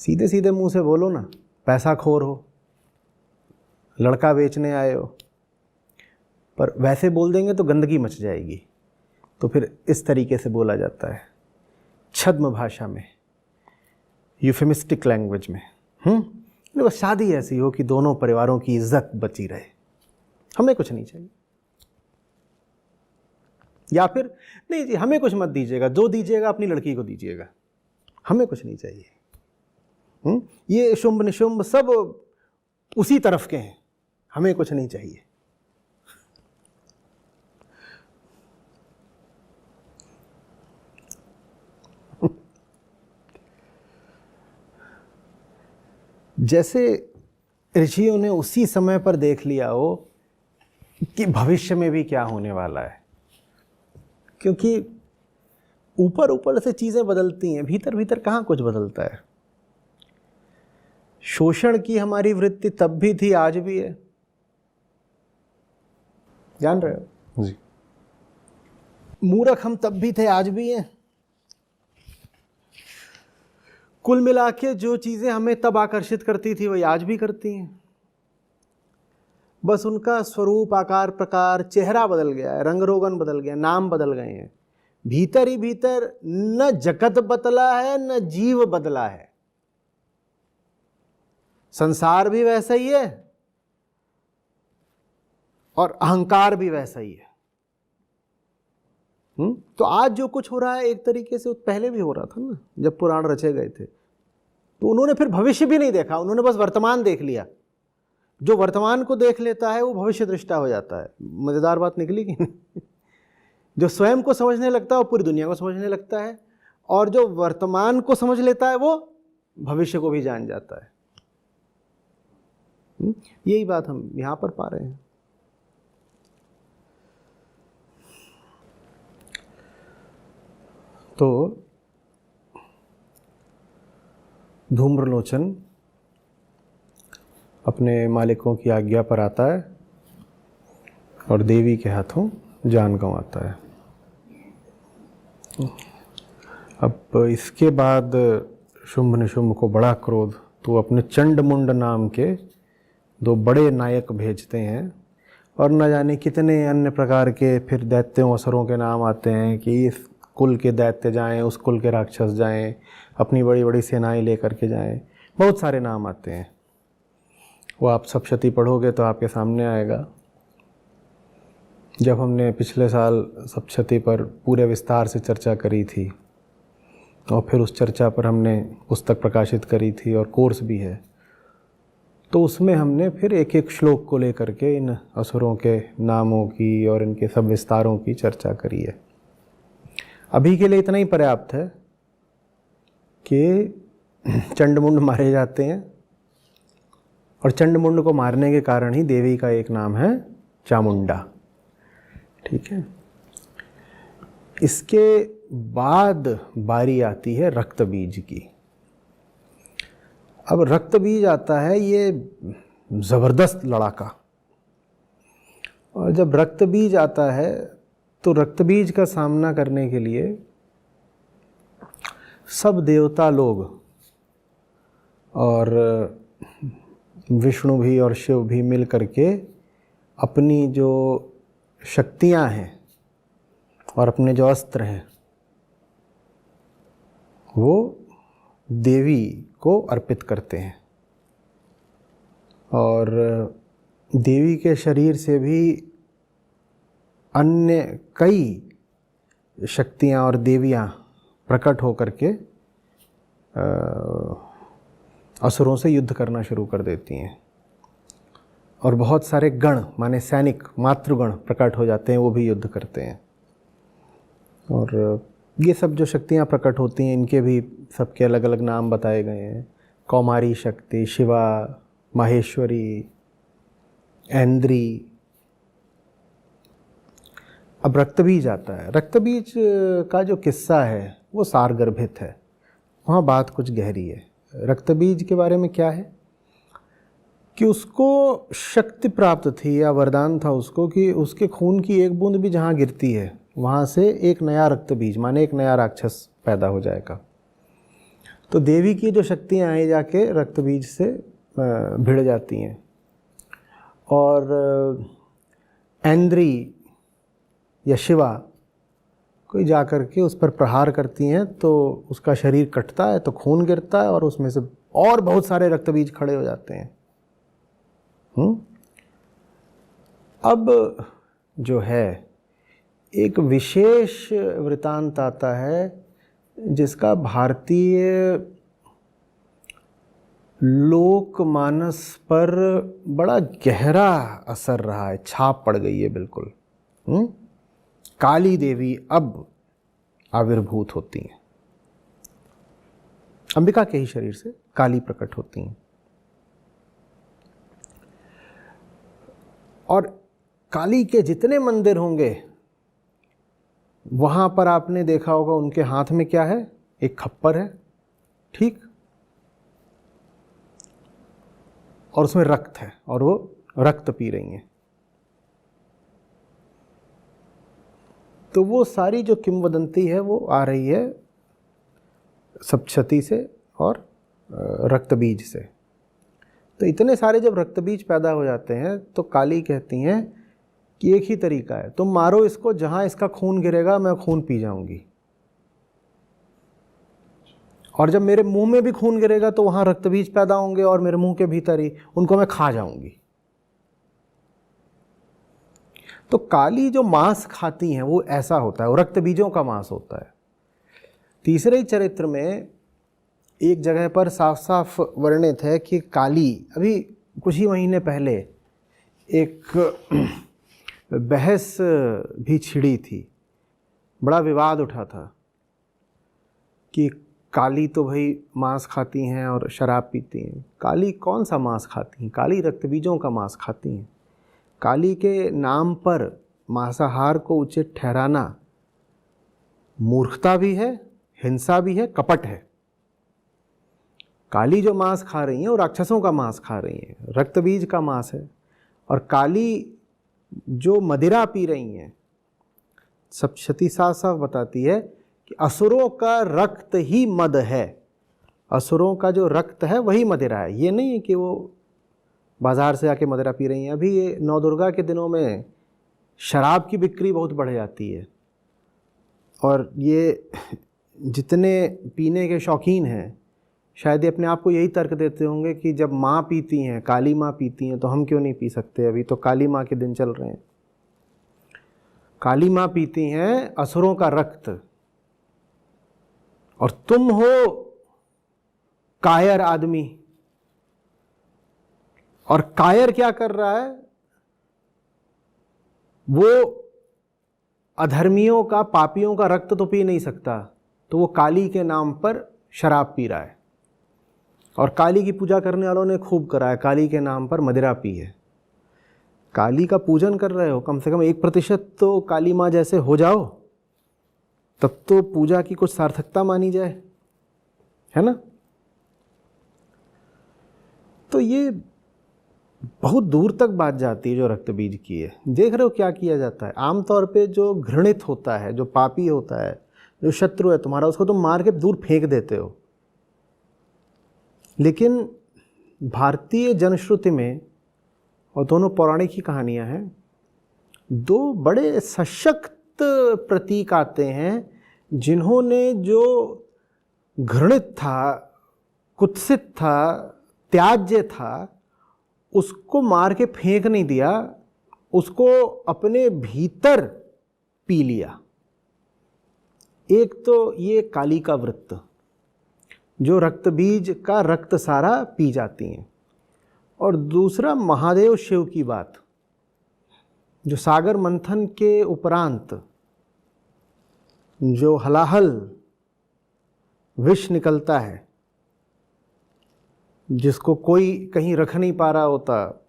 सीधे सीधे मुंह से बोलो ना, पैसा खोर हो, लड़का बेचने आए हो, पर वैसे बोल देंगे तो गंदगी मच जाएगी। तो फिर इस तरीके से बोला जाता है छद्म भाषा में, यूफेमिस्टिक लैंग्वेज में। बस शादी ऐसी हो कि दोनों परिवारों की इज्जत बची रहे, हमें कुछ नहीं चाहिए। या फिर नहीं जी हमें कुछ मत दीजिएगा, जो दीजिएगा अपनी लड़की को दीजिएगा, हमें कुछ नहीं चाहिए। ये शुंभ निशुंभ सब उसी तरफ के हैं, हमें कुछ नहीं चाहिए। जैसे ऋषियों ने उसी समय पर देख लिया हो कि भविष्य में भी क्या होने वाला है, क्योंकि ऊपर ऊपर से चीज़ें बदलती हैं, भीतर भीतर कहाँ कुछ बदलता है। शोषण की हमारी वृत्ति तब भी थी, आज भी है, जान रहे हो जी। मूर्ख हम तब भी थे, आज भी हैं। कुल मिला के जो चीज़ें हमें तब आकर्षित करती थी वही आज भी करती हैं, बस उनका स्वरूप, आकार, प्रकार, चेहरा बदल गया है, रंग रोगन बदल गया, नाम बदल गए हैं। भीतर ही भीतर न जगत बदला है न जीव बदला है। संसार भी वैसा ही है और अहंकार भी वैसा ही है। तो आज जो कुछ हो रहा है एक तरीके से पहले भी हो रहा था ना, जब पुराण रचे गए थे। तो उन्होंने फिर भविष्य भी नहीं देखा, उन्होंने बस वर्तमान देख लिया। जो वर्तमान को देख लेता है वो भविष्य दृष्टा हो जाता है। मजेदार बात निकली कि नहीं? जो स्वयं को समझने लगता है वो पूरी दुनिया को समझने लगता है, और जो वर्तमान को समझ लेता है वो भविष्य को भी जान जाता है। यही बात हम यहां पर पा रहे हैं। तो धूम्रलोचन अपने मालिकों की आज्ञा पर आता है और देवी के हाथों जान गंवाता है। अब इसके बाद शुंभ निशुंभ को बड़ा क्रोध, तो अपने चंडमुंड नाम के 2 बड़े नायक भेजते हैं, और न जाने कितने अन्य प्रकार के फिर दैत्यों असुरों के नाम आते हैं कि इस कुल के दैत्य जाएं, उस कुल के राक्षस जाएं, अपनी बड़ी बड़ी सेनाएं लेकर के जाएं। बहुत सारे नाम आते हैं, वो आप सप्तशती पढ़ोगे तो आपके सामने आएगा। जब हमने पिछले साल सप्तशती पर पूरे विस्तार से चर्चा करी थी, और फिर उस चर्चा पर हमने पुस्तक प्रकाशित करी थी और कोर्स भी है, तो उसमें हमने फिर एक एक श्लोक को लेकर के इन असुरों के नामों की और इनके सब विस्तारों की चर्चा करी है। अभी के लिए इतना ही पर्याप्त है कि चंडमुंड मारे जाते हैं, और चंडमुंड को मारने के कारण ही देवी का एक नाम है चामुंडा। ठीक है। इसके बाद बारी आती है रक्त बीज की। अब रक्त बीज आता है, ये जबरदस्त लड़ाका। और जब रक्त बीज आता है तो रक्त बीज का सामना करने के लिए सब देवता लोग और विष्णु भी और शिव भी मिल करके अपनी जो शक्तियां हैं और अपने जो अस्त्र हैं वो देवी को अर्पित करते हैं, और देवी के शरीर से भी अन्य कई शक्तियां और देवियां प्रकट होकर के असुरों से युद्ध करना शुरू कर देती हैं, और बहुत सारे गण माने सैनिक मातृगण प्रकट हो जाते हैं, वो भी युद्ध करते हैं। और ये सब जो शक्तियाँ प्रकट होती हैं इनके भी सबके अलग अलग नाम बताए गए हैं। कौमारी शक्ति, शिवा, माहेश्वरी, ऐन्द्री। अब रक्तबीज आता है। रक्तबीज का जो किस्सा है वो सारगर्भित है, वहाँ बात कुछ गहरी है। रक्तबीज के बारे में क्या है कि उसको शक्ति प्राप्त थी या वरदान था उसको कि उसके खून की एक बूंद भी जहाँ गिरती है वहाँ से एक नया रक्तबीज माने एक नया राक्षस पैदा हो जाएगा। तो देवी की जो शक्तियाँ आई जाके रक्तबीज से भिड़ जाती हैं, और ऐन्द्री या शिवा कोई जा कर के उस पर प्रहार करती हैं, तो उसका शरीर कटता है, तो खून गिरता है और उसमें से और बहुत सारे रक्तबीज खड़े हो जाते हैं। अब जो है एक विशेष वृतांत आता है जिसका भारतीय लोकमानस पर बड़ा गहरा असर रहा है, छाप पड़ गई है बिल्कुल। काली देवी अब आविर्भूत होती हैं, अंबिका के ही शरीर से काली प्रकट होती हैं। और काली के जितने मंदिर होंगे वहाँ पर आपने देखा होगा उनके हाथ में क्या है, एक खप्पर है, ठीक, और उसमें रक्त है और वो रक्त पी रही हैं। तो वो सारी जो किंवदंती है वो आ रही है सप्तशती से और रक्त बीज से। तो इतने सारे जब रक्त बीज पैदा हो जाते हैं तो काली कहती हैं कि एक ही तरीका है, तुम मारो इसको, जहां इसका खून गिरेगा मैं खून पी जाऊंगी, और जब मेरे मुंह में भी खून गिरेगा तो वहां रक्त बीज पैदा होंगे और मेरे मुंह के भीतर ही उनको मैं खा जाऊंगी। तो काली जो मांस खाती हैं वो ऐसा होता है, वो रक्त बीजों का मांस होता है। तीसरे चरित्र में एक जगह पर साफ साफ वर्णित है कि काली, अभी कुछ ही महीने पहले एक बहस भी छिड़ी थी, बड़ा विवाद उठा था कि काली तो भाई मांस खाती हैं और शराब पीती हैं। काली कौन सा मांस खाती हैं? काली रक्त बीजों का मांस खाती हैं। काली के नाम पर मांसाहार को उचित ठहराना मूर्खता भी है, हिंसा भी है, कपट है। काली जो मांस खा रही हैं वो राक्षसों का मांस खा रही हैं, रक्त बीज का मांस है। और काली जो मदिरा पी रही हैं, सप्तशती साफ साफ बताती है कि असुरों का रक्त ही मद है, असुरों का जो रक्त है वही मदिरा है। ये नहीं है कि वो बाजार से आके मदिरा पी रही हैं। अभी ये नौ दुर्गा के दिनों में शराब की बिक्री बहुत बढ़ जाती है, और ये जितने पीने के शौकीन हैं शायद ये अपने आप को यही तर्क देते होंगे कि जब माँ पीती हैं, काली माँ पीती हैं, तो हम क्यों नहीं पी सकते? अभी तो काली माँ के दिन चल रहे हैं। काली माँ पीती हैं असुरों का रक्त, और तुम हो कायर आदमी। और कायर क्या कर रहा है? वो अधर्मियों का, पापियों का रक्त तो पी नहीं सकता, तो वो काली के नाम पर शराब पी रहा है। और काली की पूजा करने वालों ने खूब करा है, काली के नाम पर मदिरा पी है। काली का पूजन कर रहे हो, कम से कम 1% तो काली माँ जैसे हो जाओ, तब तो पूजा की कुछ सार्थकता मानी जाए, है ना? तो ये बहुत दूर तक बात जाती है जो रक्त बीज की है। देख रहे हो क्या किया जाता है? आमतौर पे जो घृणित होता है, जो पापी होता है, जो शत्रु है तुम्हारा, उसको तुम मार के दूर फेंक देते हो। लेकिन भारतीय जनश्रुति में, और दोनों पौराणिक ही कहानियां हैं, दो बड़े सशक्त प्रतीक आते हैं जिन्होंने जो घृणित था, कुत्सित था, त्याज्य था, उसको मार के फेंक नहीं दिया, उसको अपने भीतर पी लिया। एक तो ये काली का वृत्त, जो रक्त बीज का रक्त सारा पी जाती हैं, और दूसरा महादेव शिव की बात, जो सागर मंथन के उपरांत जो हलाहल विष निकलता है, जिसको कोई कहीं रख नहीं पा रहा होता,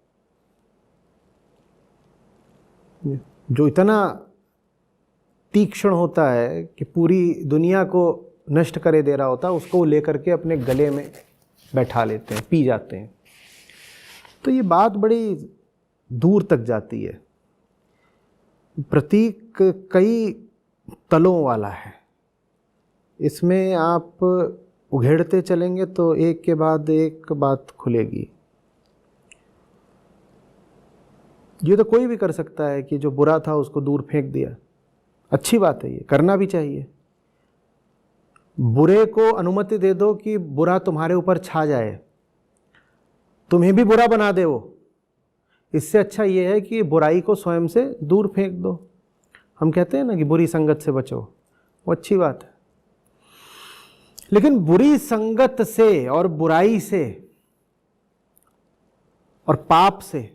जो इतना तीक्ष्ण होता है कि पूरी दुनिया को नष्ट करे दे रहा होता, उसको लेकर के अपने गले में बैठा लेते हैं, पी जाते हैं। तो ये बात बड़ी दूर तक जाती है। प्रतीक कई तलों वाला है, इसमें आप उघेड़ते चलेंगे तो एक के बाद एक बात खुलेगी। ये तो कोई भी कर सकता है कि जो बुरा था उसको दूर फेंक दिया, अच्छी बात है, ये करना भी चाहिए। बुरे को अनुमति दे दो कि बुरा तुम्हारे ऊपर छा जाए, तुम्हें भी बुरा बना दे वो, इससे अच्छा ये है कि बुराई को स्वयं से दूर फेंक दो। हम कहते हैं ना कि बुरी संगत से बचो, वो अच्छी बात है। लेकिन बुरी संगत से और बुराई से और पाप से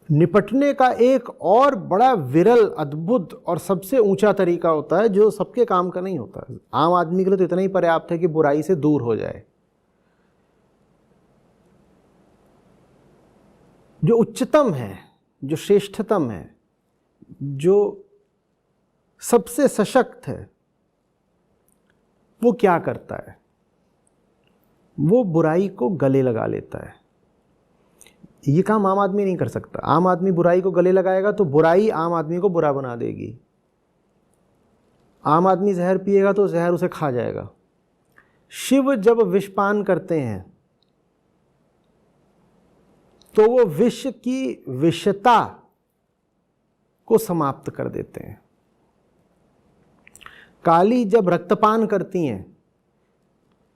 निपटने का एक और बड़ा विरल, अद्भुत और सबसे ऊंचा तरीका होता है, जो सबके काम का नहीं होता। आम आदमी के लिए तो इतना ही पर्याप्त है कि बुराई से दूर हो जाए। जो उच्चतम है, जो श्रेष्ठतम है, जो सबसे सशक्त है, वो क्या करता है? वो बुराई को गले लगा लेता है। ये काम आम आदमी नहीं कर सकता। आम आदमी बुराई को गले लगाएगा तो बुराई आम आदमी को बुरा बना देगी। आम आदमी जहर पिएगा तो जहर उसे खा जाएगा। शिव जब विषपान करते हैं तो वो विष की विषता को समाप्त कर देते हैं। काली जब रक्तपान करती हैं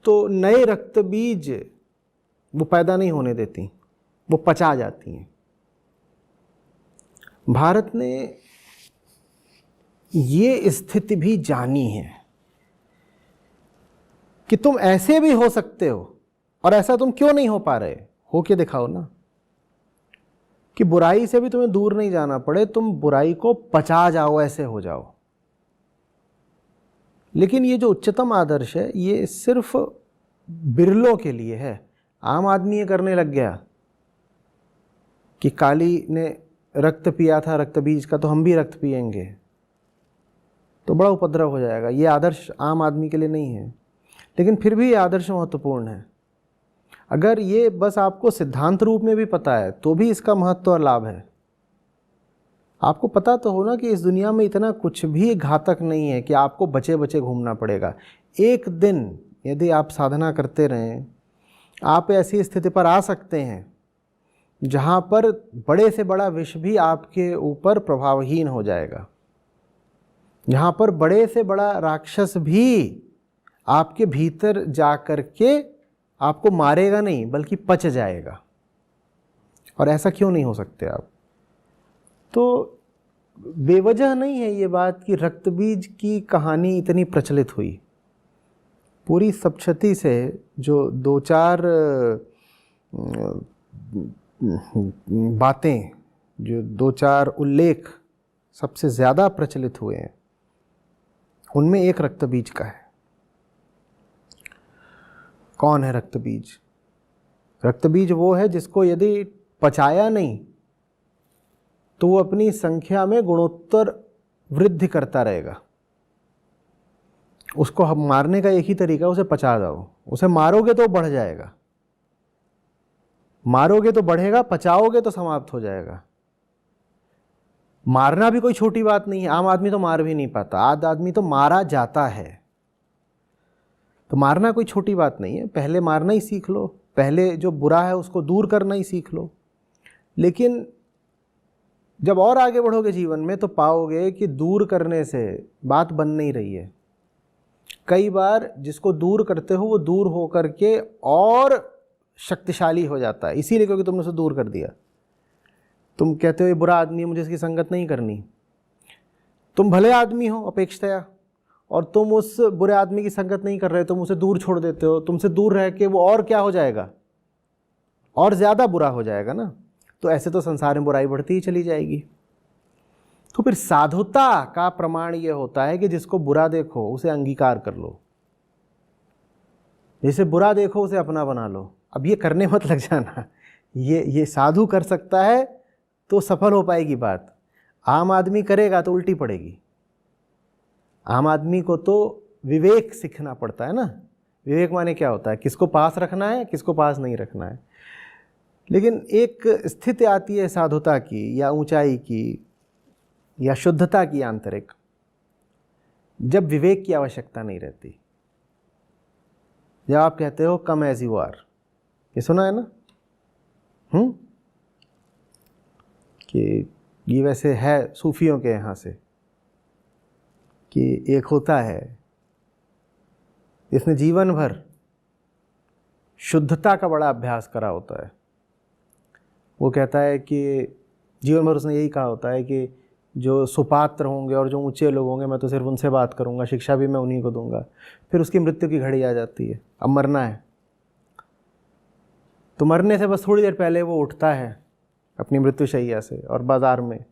तो नए रक्त बीज वो पैदा नहीं होने देती, वो पचा जाती हैं। भारत ने ये स्थिति भी जानी है कि तुम ऐसे भी हो सकते हो, और ऐसा तुम क्यों नहीं हो पा रहे? हो के दिखाओ ना, कि बुराई से भी तुम्हें दूर नहीं जाना पड़े, तुम बुराई को पचा जाओ, ऐसे हो जाओ। लेकिन ये जो उच्चतम आदर्श है ये सिर्फ बिरलों के लिए है। आम आदमी ये करने लग गया कि काली ने रक्त पिया था रक्त बीज का, तो हम भी रक्त पिएंगे, तो बड़ा उपद्रव हो जाएगा। ये आदर्श आम आदमी के लिए नहीं है, लेकिन फिर भी ये आदर्श महत्वपूर्ण है। अगर ये बस आपको सिद्धांत रूप में भी पता है तो भी इसका महत्व और लाभ है। आपको पता तो हो ना कि इस दुनिया में इतना कुछ भी घातक नहीं है कि आपको बचे बचे घूमना पड़ेगा। एक दिन यदि आप साधना करते रहें, आप ऐसी स्थिति पर आ सकते हैं जहाँ पर बड़े से बड़ा विष भी आपके ऊपर प्रभावहीन हो जाएगा, जहाँ पर बड़े से बड़ा राक्षस भी आपके भीतर जा कर के आपको मारेगा नहीं बल्कि पच जाएगा। और ऐसा क्यों नहीं हो सकते आप? तो बेवजह नहीं है ये बात कि रक्तबीज की कहानी इतनी प्रचलित हुई। पूरी सप्तशती से जो दो चार बातें, जो दो चार उल्लेख सबसे ज़्यादा प्रचलित हुए हैं, उनमें एक रक्तबीज का है। कौन है रक्तबीज? रक्तबीज वो है जिसको यदि पचाया नहीं तो वो अपनी संख्या में गुणोत्तर वृद्धि करता रहेगा। उसको हम मारने का एक ही तरीका, उसे पचा दो। उसे मारोगे तो बढ़ जाएगा, मारोगे तो बढ़ेगा, पचाओगे तो समाप्त हो जाएगा। मारना भी कोई छोटी बात नहीं है। आम आदमी तो मार भी नहीं पाता, आदमी तो मारा जाता है। तो मारना कोई छोटी बात नहीं है। पहले मारना ही सीख लो, पहले जो बुरा है उसको दूर करना ही सीख लो। लेकिन जब और आगे बढ़ोगे जीवन में तो पाओगे कि दूर करने से बात बन नहीं रही है। कई बार जिसको दूर करते हो वो दूर हो करके और शक्तिशाली हो जाता है, इसीलिए क्योंकि तुमने उसे दूर कर दिया। तुम कहते हो ये बुरा आदमी है, मुझे इसकी संगत नहीं करनी। तुम भले आदमी हो अपेक्षाया, और तुम उस बुरे आदमी की संगत नहीं कर रहे, तुम उसे दूर छोड़ देते हो। तुमसे दूर रह के वो और क्या हो जाएगा? और ज़्यादा बुरा हो जाएगा ना। तो ऐसे तो संसार में बुराई बढ़ती ही चली जाएगी। तो फिर साधुता का प्रमाण ये होता है कि जिसको बुरा देखो उसे अंगीकार कर लो, जैसे बुरा देखो उसे अपना बना लो। अब ये करने मत लग जाना, ये साधु कर सकता है तो सफल हो पाएगी बात। आम आदमी करेगा तो उल्टी पड़ेगी। आम आदमी को तो विवेक सीखना पड़ता है ना। विवेक माने क्या होता है? किसको पास रखना है, किसको पास नहीं रखना है। लेकिन एक स्थिति आती है साधुता की या ऊंचाई की या शुद्धता की आंतरिक, जब विवेक की आवश्यकता नहीं रहती। जब आप कहते हो कम एज यू आर, ये सुना है ना? कि ये वैसे है सूफियों के यहाँ से कि एक होता है जिसने जीवन भर शुद्धता का बड़ा अभ्यास करा होता है। वो कहता है कि जीवन भर उसने यही कहा होता है कि जो सुपात्र होंगे और जो ऊंचे लोग होंगे मैं तो सिर्फ उनसे बात करूंगा, शिक्षा भी मैं उन्हीं को दूंगा। फिर उसकी मृत्यु की घड़ी आ जाती है, अब मरना है। तो मरने से बस थोड़ी देर पहले वो उठता है अपनी मृत्युशैया से और बाजार में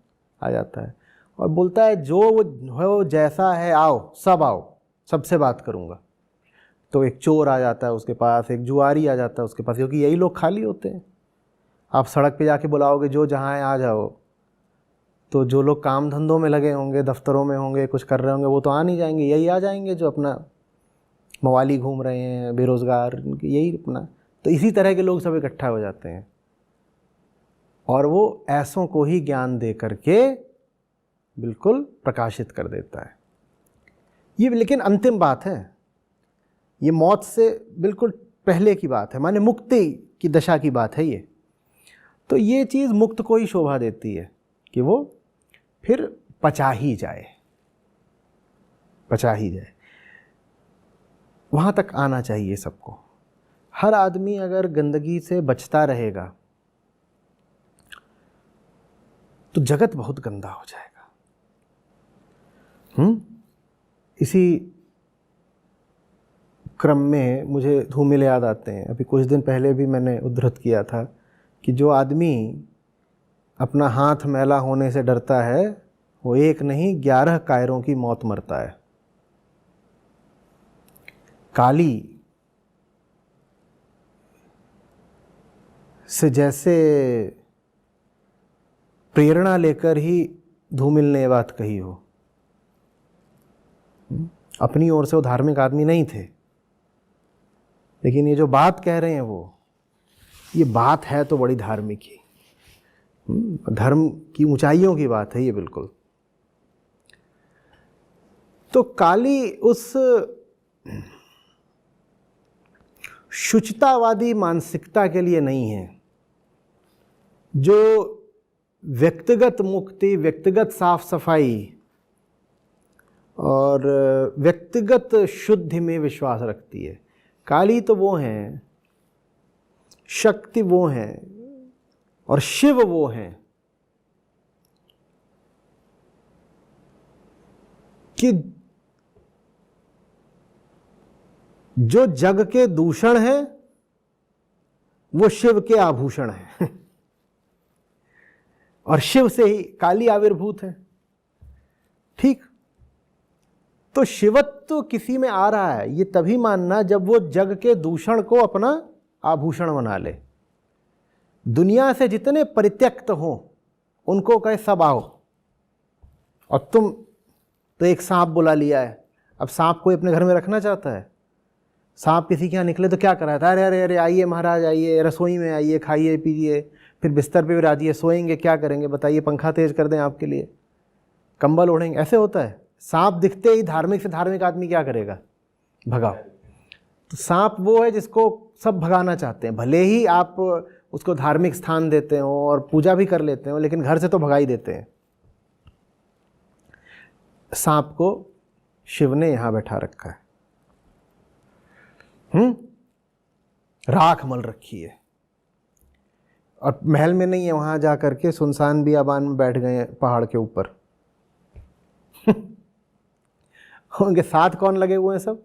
आ जाता है और बोलता है जो हो जैसा है आओ, सब आओ, सबसे बात करूंगा। तो एक चोर आ जाता है उसके पास, एक जुआरी आ जाता है उसके पास, क्योंकि यही लोग खाली होते हैं। आप सड़क पे जाके बुलाओगे जो जहाँ है आ जाओ, तो जो लोग काम धंधों में लगे होंगे, दफ्तरों में होंगे, कुछ कर रहे होंगे, वो तो आ नहीं जाएंगे, यही आ जाएंगे जो अपना मवाली घूम रहे हैं, बेरोज़गार, यही अपना। तो इसी तरह के लोग सब इकट्ठा हो जाते हैं और वो ऐसों को ही ज्ञान दे करके बिल्कुल प्रकाशित कर देता है। ये लेकिन अंतिम बात है, ये मौत से बिल्कुल पहले की बात है, माने मुक्ति की दशा की बात है ये। तो ये चीज़ मुक्त को ही शोभा देती है कि वो फिर पचा ही जाए, पचा ही जाए। वहाँ तक आना चाहिए सबको। हर आदमी अगर गंदगी से बचता रहेगा तो जगत बहुत गंदा हो जाएगा। इसी क्रम में मुझे धूमिल याद आते हैं। अभी कुछ दिन पहले भी मैंने उद्धृत किया था कि जो आदमी अपना हाथ मैला होने से डरता है वो एक नहीं 11 कायरों की मौत मरता है। काली से जैसे प्रेरणा लेकर ही धूमिल ने ये बात कही हो। अपनी ओर से वो धार्मिक आदमी नहीं थे, लेकिन ये जो बात कह रहे हैं वो ये बात है तो बड़ी धार्मिक ही, धर्म की ऊंचाइयों की बात है ये बिल्कुल। तो काली उस शुचितावादी मानसिकता के लिए नहीं है जो व्यक्तिगत मुक्ति, व्यक्तिगत साफ सफाई और व्यक्तिगत शुद्धि में विश्वास रखती है। काली तो वो हैं, शक्ति वो हैं और शिव वो हैं कि जो जग के दूषण हैं वो शिव के आभूषण हैं और शिव से ही काली आविर्भूत है। ठीक, तो शिवत्व किसी में आ रहा है ये तभी मानना जब वो जग के दूषण को अपना आभूषण बना ले। दुनिया से जितने परित्यक्त हों उनको कहे सब आओ। और तुम तो एक सांप बुला लिया है, अब सांप कोई अपने घर में रखना चाहता है? सांप किसी के यहाँ निकले तो क्या कराता है? अरे अरे अरे आइए महाराज, आइए रसोई में आइए, खाइए पीजिए, फिर बिस्तर पे भी राजिए, सोएंगे, क्या करेंगे बताइए? पंखा तेज कर दें आपके लिए, कंबल ओढ़ेंगे? ऐसे होता है? सांप दिखते ही धार्मिक से धार्मिक आदमी क्या करेगा? भगाओ। तो सांप वो है जिसको सब भगाना चाहते हैं, भले ही आप उसको धार्मिक स्थान देते हो और पूजा भी कर लेते हो, लेकिन घर से तो भगा ही देते हैं। सांप को शिव ने यहां बैठा रखा है, राख मल रखी है और महल में नहीं है, वहां जा करके सुनसान बियाबान में बैठ गए पहाड़ के ऊपर। उनके साथ कौन लगे हुए हैं? सब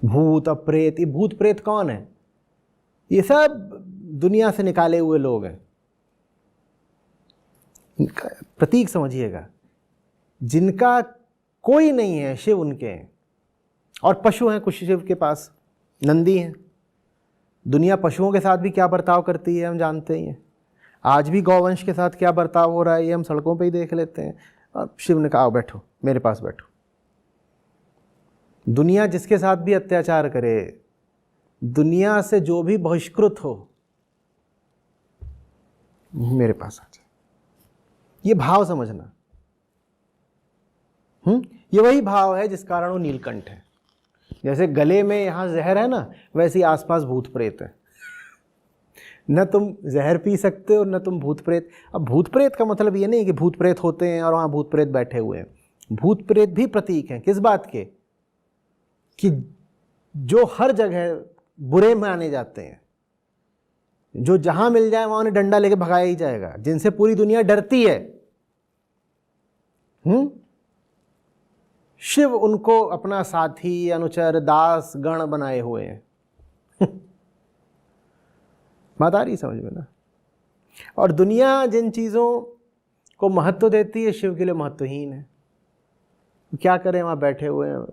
भूत प्रेत। ये भूत प्रेत कौन है? ये सब दुनिया से निकाले हुए लोग हैं। इनका प्रतीक समझिएगा, जिनका कोई नहीं है शिव उनके हैं। और पशु हैं कुछ शिव के पास, नंदी हैं। दुनिया पशुओं के साथ भी क्या बर्ताव करती है हम जानते ही हैं। आज भी गौवंश के साथ क्या बर्ताव हो रहा है ये हम सड़कों पे ही देख लेते हैं। और शिव ने कहा आओ बैठो, मेरे पास बैठो। दुनिया जिसके साथ भी अत्याचार करे, दुनिया से जो भी बहिष्कृत हो, मेरे पास आ जाए। ये भाव समझना। ये वही भाव है जिस कारण वो नीलकंठ है। जैसे गले में यहाँ जहर है ना, वैसे ही आसपास भूत प्रेत है। न तुम जहर पी सकते हो न तुम भूत प्रेत। अब भूत प्रेत का मतलब ये नहीं कि भूत प्रेत होते हैं और वहाँ भूत प्रेत बैठे हुए हैं। भूत प्रेत भी प्रतीक हैं। किस बात के? कि जो हर जगह बुरे माने जाते हैं, जो जहाँ मिल जाए वहाँ उन्हें डंडा लेके भगाया ही जाएगा, जिनसे पूरी दुनिया डरती है। शिव उनको अपना साथी, अनुचर, दास, गण बनाए हुए हैं। बात आ रही समझ में ना? और दुनिया जिन चीज़ों को महत्व देती है शिव के लिए महत्वहीन है। क्या करें, वहाँ बैठे हुए हैं।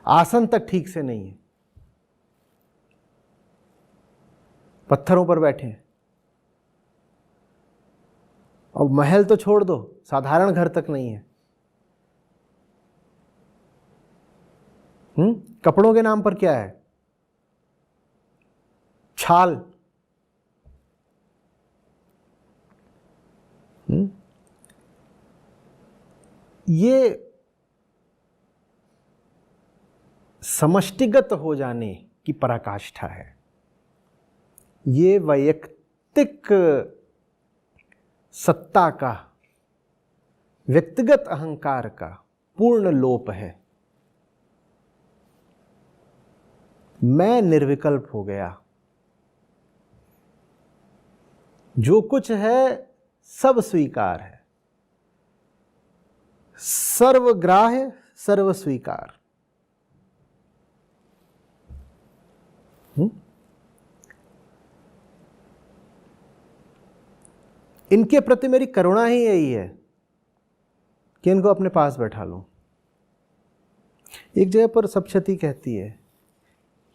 आसन तक ठीक से नहीं है, पत्थरों पर बैठे हैं। और महल तो छोड़ दो, साधारण घर तक नहीं है। कपड़ों के नाम पर क्या है? छाल। ये समष्टिगत हो जाने की पराकाष्ठा है। ये वैयक्तिक सत्ता का, व्यक्तिगत अहंकार का पूर्ण लोप है। मैं निर्विकल्प हो गया, जो कुछ है सब स्वीकार है, सर्वग्राह्य सर्व स्वीकार। इनके प्रति मेरी करुणा ही यही है कि इनको अपने पास बैठा लूं। एक जगह पर सप्तशती कहती है,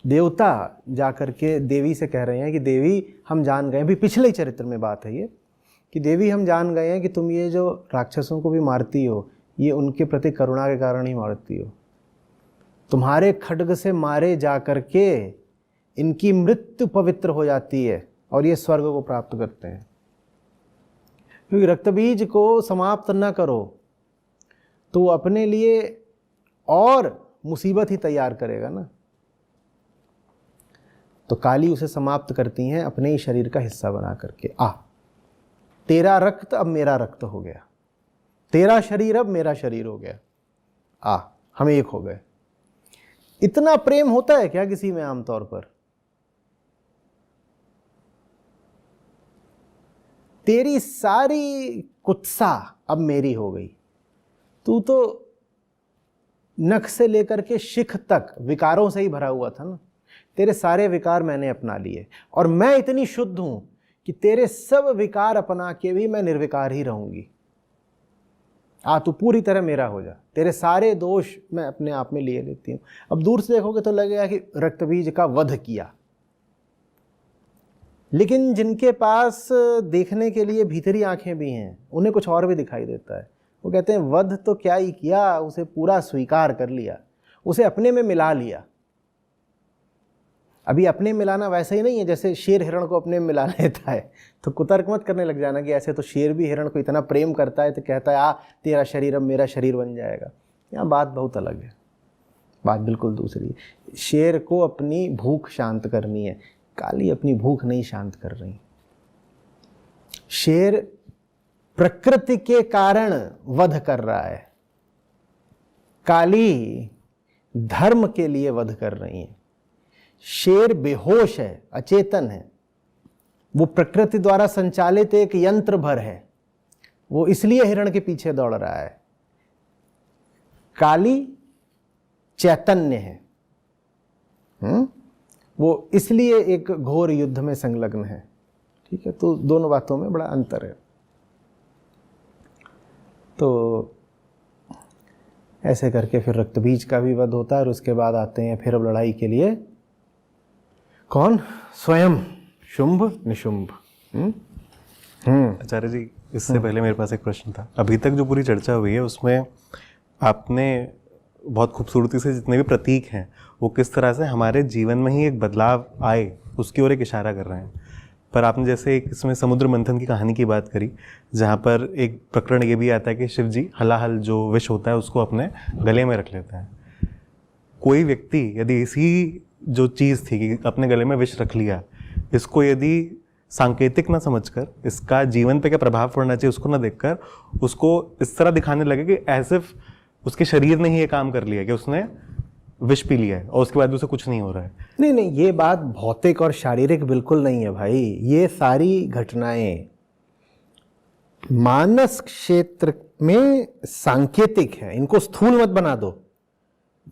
देवता जाकर के देवी से कह रहे हैं कि देवी हम जान गए, भी पिछले चरित्र में बात है ये, कि देवी हम जान गए हैं कि तुम ये जो राक्षसों को भी मारती हो, ये उनके प्रति करुणा के कारण ही मारती हो। तुम्हारे खड्ग से मारे जाकर के इनकी मृत्यु पवित्र हो जाती है और ये स्वर्ग को प्राप्त करते हैं। क्योंकि रक्तबीज को समाप्त न करो तो वो अपने लिए और मुसीबत ही तैयार करेगा ना। तो काली उसे समाप्त करती हैं अपने ही शरीर का हिस्सा बना करके। तेरा रक्त अब मेरा रक्त हो गया, तेरा शरीर अब मेरा शरीर हो गया, हम एक हो गए। इतना प्रेम होता है क्या किसी में आमतौर पर? तेरी सारी कुत्सा अब मेरी हो गई। तू तो नख से लेकर के शिख तक विकारों से ही भरा हुआ था ना। तेरे सारे विकार मैंने अपना लिए और मैं इतनी शुद्ध हूं कि तेरे सब विकार अपना के भी मैं निर्विकार ही रहूंगी। तू पूरी तरह मेरा हो जा, तेरे सारे दोष मैं अपने आप में लिए लेती हूं। अब दूर से देखोगे तो लगेगा कि रक्तबीज का वध किया, लेकिन जिनके पास देखने के लिए भीतरी आंखें भी हैं उन्हें कुछ और भी दिखाई देता है। वो कहते हैं वध तो क्या ही किया, उसे पूरा स्वीकार कर लिया, उसे अपने में मिला लिया। अभी अपने मिलाना वैसे ही नहीं है जैसे शेर हिरण को अपने में मिला लेता है। तो कुतर्क मत करने लग जाना कि ऐसे तो शेर भी हिरण को इतना प्रेम करता है तो कहता है तेरा शरीर अब मेरा शरीर बन जाएगा। यहाँ बात बहुत अलग है, बात बिल्कुल दूसरी है। शेर को अपनी भूख शांत करनी है, काली अपनी भूख नहीं शांत कर रही। शेर प्रकृति के कारण वध कर रहा है, काली धर्म के लिए वध कर रही है। शेर बेहोश है, अचेतन है, वो प्रकृति द्वारा संचालित एक यंत्र भर है, वो इसलिए हिरण के पीछे दौड़ रहा है। काली चैतन्य है, वो इसलिए एक घोर युद्ध में संलग्न है। ठीक है, तो दोनों बातों में बड़ा अंतर है। तो ऐसे करके फिर रक्तबीज का भी वध होता है और उसके बाद आते हैं फिर अब लड़ाई के लिए कौन? स्वयं शुंभ निशुंभ। आचार्य जी, इससे पहले मेरे पास एक प्रश्न था। अभी तक जो पूरी चर्चा हुई है उसमें आपने बहुत खूबसूरती से जितने भी प्रतीक हैं वो किस तरह से हमारे जीवन में ही एक बदलाव आए उसकी ओर एक इशारा कर रहे हैं। पर आपने जैसे एक इसमें समुद्र मंथन की कहानी की बात करी, जहाँ पर एक प्रकरण ये भी आता है कि शिव जी हलाहल जो विष होता है उसको अपने गले में रख लेते हैं। कोई व्यक्ति यदि इसी जो चीज़ थी कि अपने गले में विष रख लिया, इसको यदि सांकेतिक ना समझकर इसका जीवन पे क्या प्रभाव पड़ना चाहिए उसको ना देखकर उसको इस तरह दिखाने लगे कि ऐसे उसके शरीर ने ही ये काम कर लिया कि उसने विष पी लिया है और उसके बाद उसे कुछ नहीं हो रहा है। नहीं, ये बात भौतिक और शारीरिक बिल्कुल नहीं है भाई। ये सारी घटनाएं मानस क्षेत्र में सांकेतिक है, इनको स्थूल मत बना दो।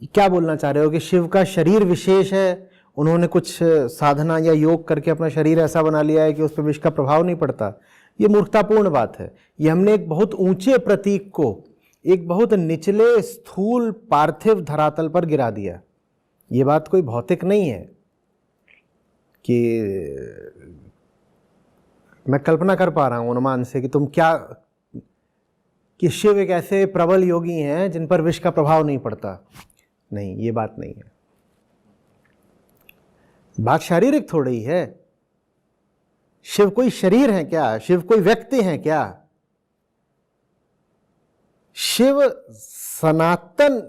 क्या बोलना चाह रहे हो कि शिव का शरीर विशेष है, उन्होंने कुछ साधना या योग करके अपना शरीर ऐसा बना लिया है कि उस पर विष का प्रभाव नहीं पड़ता? ये मूर्खतापूर्ण बात है। ये हमने एक बहुत ऊंचे प्रतीक को एक बहुत निचले स्थूल पार्थिव धरातल पर गिरा दिया। ये बात कोई भौतिक नहीं है कि मैं कल्पना कर पा रहा हूँ अनुमान से कि तुम क्या, कि शिव एक ऐसे प्रबल योगी हैं जिन पर विष का प्रभाव नहीं पड़ता। नहीं, ये बात नहीं है। बात शारीरिक थोड़ी ही है। शिव कोई शरीर है क्या? शिव कोई व्यक्ति है क्या? शिव सनातन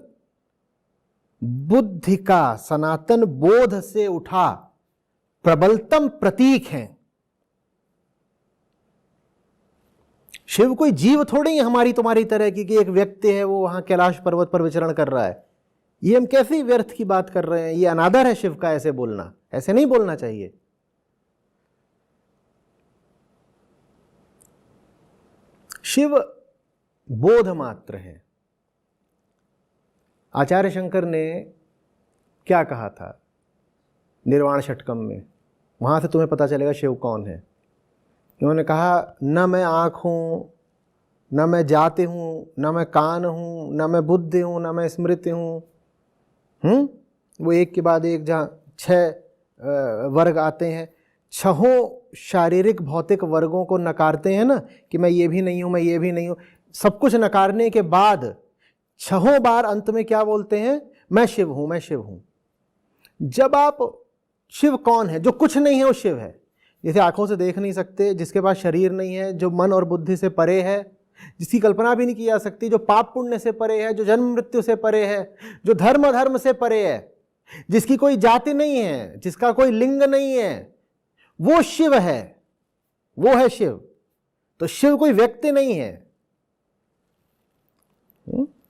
बुद्धि का, सनातन बोध से उठा प्रबलतम प्रतीक हैं। शिव कोई जीव थोड़ी है हमारी तुम्हारी तरह की कि एक व्यक्ति है वो वहां कैलाश पर्वत पर विचरण कर रहा है। ये हम कैसी व्यर्थ की बात कर रहे हैं? ये अनादर है शिव का ऐसे बोलना। ऐसे नहीं बोलना चाहिए। शिव बोध मात्र है। आचार्य शंकर ने क्या कहा था निर्वाण षटकम में? वहां से तुम्हें पता चलेगा शिव कौन है। उन्होंने कहा न मैं आँख हूँ, न मैं जाति हूँ, न मैं कान हूँ, न मैं बुद्धि हूँ, न मैं स्मृति हूँ। वो एक के बाद एक जहाँ 6 वर्ग आते हैं, 6 शारीरिक भौतिक वर्गों को नकारते हैं ना कि मैं ये भी नहीं हूँ, मैं ये भी नहीं हूँ। सब कुछ नकारने के बाद 6 बार अंत में क्या बोलते हैं? मैं शिव हूँ, मैं शिव हूँ। जब आप शिव कौन है? जो कुछ नहीं है वो शिव है। जिसे आंखों से देख नहीं सकते, जिसके पास शरीर नहीं है, जो मन और बुद्धि से परे है, जिसकी कल्पना भी नहीं की जा सकती, जो पाप पुण्य से परे है, जो जन्म मृत्यु से परे है, जो धर्म अधर्म से परे है, जिसकी कोई जाति नहीं है, जिसका कोई लिंग नहीं है, वो शिव है। वो है शिव। तो शिव कोई व्यक्ति नहीं है।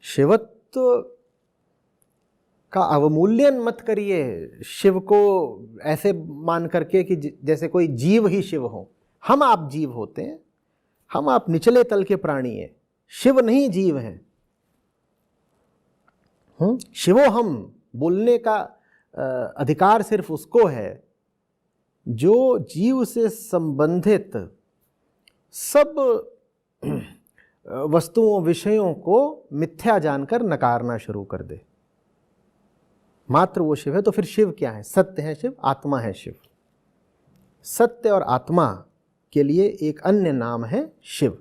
शिवत्व का अवमूल्यन मत करिए शिव को ऐसे मान करके कि जैसे कोई जीव ही शिव हो। हम आप जीव होते हैं, हम आप निचले तल के प्राणी हैं। शिव नहीं जीव हैं। शिवो हम बोलने का अधिकार सिर्फ उसको है जो जीव से संबंधित सब वस्तुओं विषयों को मिथ्या जानकर नकारना शुरू कर दे, मात्र वो शिव है। तो फिर शिव क्या है? सत्य है शिव, आत्मा है शिव। सत्य और आत्मा के लिए एक अन्य नाम है शिव।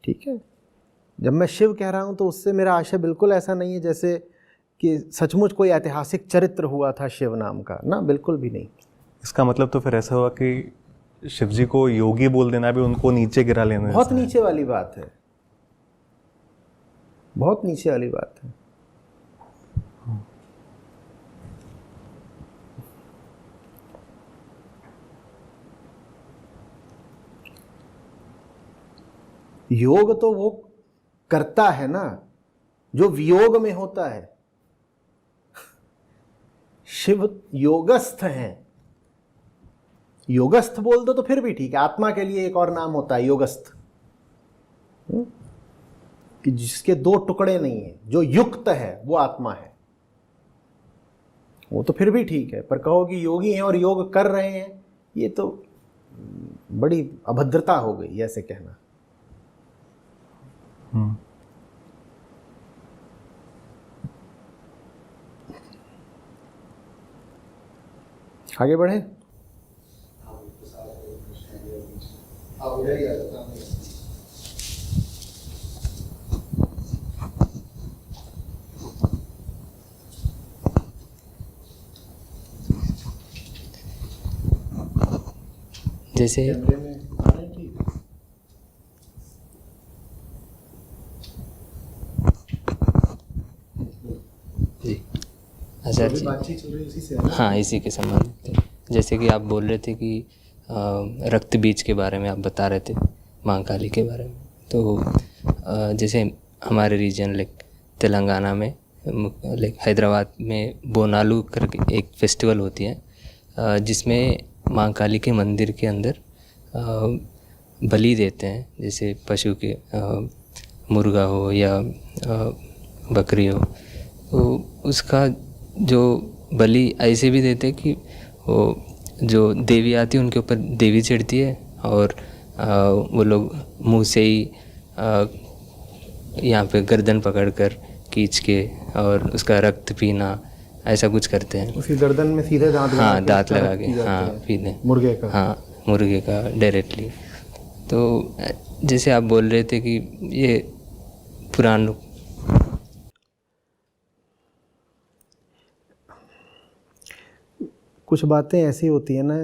ठीक है। जब मैं शिव कह रहा हूं तो उससे मेरा आशय बिल्कुल ऐसा नहीं है जैसे कि सचमुच कोई ऐतिहासिक चरित्र हुआ था शिव नाम का, ना, बिल्कुल भी नहीं। इसका मतलब तो फिर ऐसा हुआ कि शिव जी को योगी बोल देना भी उनको नीचे गिरा लेना। बहुत नीचे वाली बात है, बहुत नीचे वाली बात है। योग तो वो करता है ना जो वियोग में होता है। शिव योगस्थ हैं। योगस्थ बोल दो तो फिर भी ठीक है। आत्मा के लिए एक और नाम होता है योगस्थ, कि जिसके 2 टुकड़े नहीं है, जो युक्त है वो आत्मा है। वो तो फिर भी ठीक है। पर कहो कि योगी हैं और योग कर रहे हैं, ये तो बड़ी अभद्रता हो गई ऐसे कहना। आगे बढ़े। जैसे जी अच्छा जी, हाँ, इसी के संबंधित थे। जैसे कि आप बोल रहे थे कि रक्त बीज के बारे में आप बता रहे थे, महाकाली के बारे में। तो जैसे हमारे रीजन लाइक तेलंगाना में, लाइक हैदराबाद में बोनालू करके एक फेस्टिवल होती है जिसमें महाकाली के मंदिर के अंदर बलि देते हैं। जैसे पशु के मुर्गा हो या बकरी हो, तो उसका जो बलि ऐसे भी देते हैं कि वो जो देवी आती है उनके ऊपर देवी चढ़ती है और वो लोग मुंह से ही यहाँ पे गर्दन पकड़कर खींच के और उसका रक्त पीना, ऐसा कुछ करते हैं। उसी गर्दन में सीधे दांत लगा हाँ, के दांत लगा रख के, दी जाती हाँ, है। पीने, मुर्गे का। हाँ, मुर्गे का डायरेक्टली। तो जैसे आप बोल रहे थे कि ये पुराण, कुछ बातें ऐसी होती हैं ना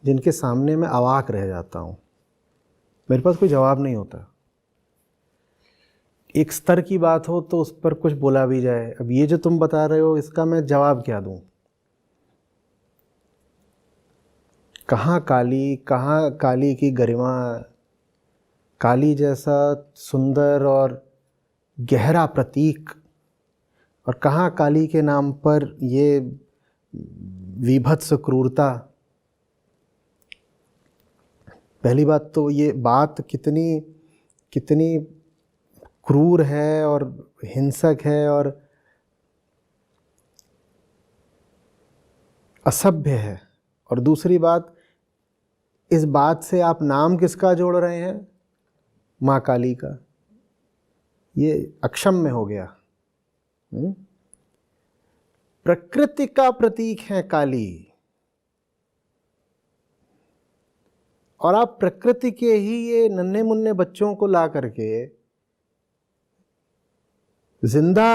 जिनके सामने मैं अवाक रह जाता हूँ, मेरे पास कोई जवाब नहीं होता। एक स्तर की बात हो तो उस पर कुछ बोला भी जाए, अब ये जो तुम बता रहे हो इसका मैं जवाब क्या दूँ? कहाँ काली की गरिमा, काली जैसा सुंदर और गहरा प्रतीक, और कहाँ काली के नाम पर ये विभत्स क्रूरता। पहली बात तो ये बात कितनी क्रूर है और हिंसक है और असभ्य है। और दूसरी बात, इस बात से आप नाम किसका जोड़ रहे हैं? माँ काली का। ये अक्षम्य हो गया। प्रकृति का प्रतीक है काली, और आप प्रकृति के ही ये नन्हे मुन्ने बच्चों को ला करके जिंदा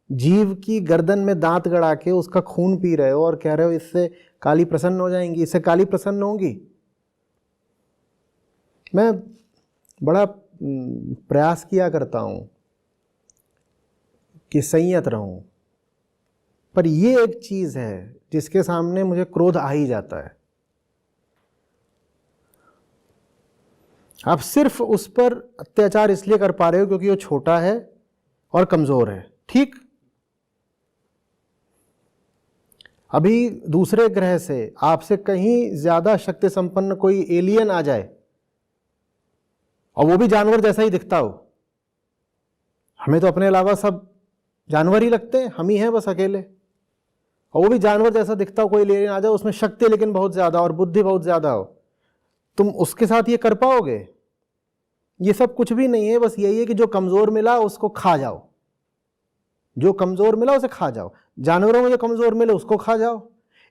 जीव की गर्दन में दांत गड़ा के उसका खून पी रहे हो और कह रहे हो इससे काली प्रसन्न हो जाएंगी, इससे काली प्रसन्न होंगी। मैं बड़ा प्रयास किया करता हूं कि संयत रहूं, पर ये एक चीज है जिसके सामने मुझे क्रोध आ ही जाता है। आप सिर्फ उस पर अत्याचार इसलिए कर पा रहे हो क्योंकि वो छोटा है और कमजोर है, ठीक? अभी दूसरे ग्रह से आपसे कहीं ज्यादा शक्ति संपन्न कोई एलियन आ जाए और वो भी जानवर जैसा ही दिखता हो, हमें तो अपने अलावा सब जानवर ही लगते हैं, हम ही हैं बस अकेले, और वो भी जानवर जैसा दिखता हो कोई एलियन आ जाए, उसमें शक्ति लेकिन बहुत ज्यादा और बुद्धि बहुत ज्यादा हो, तुम उसके साथ ये कर पाओगे? ये सब कुछ भी नहीं है, बस यही है कि जो कमजोर मिला उसको खा जाओ, जो कमजोर मिला उसे खा जाओ। जानवरों में जो कमजोर मिले उसको खा जाओ,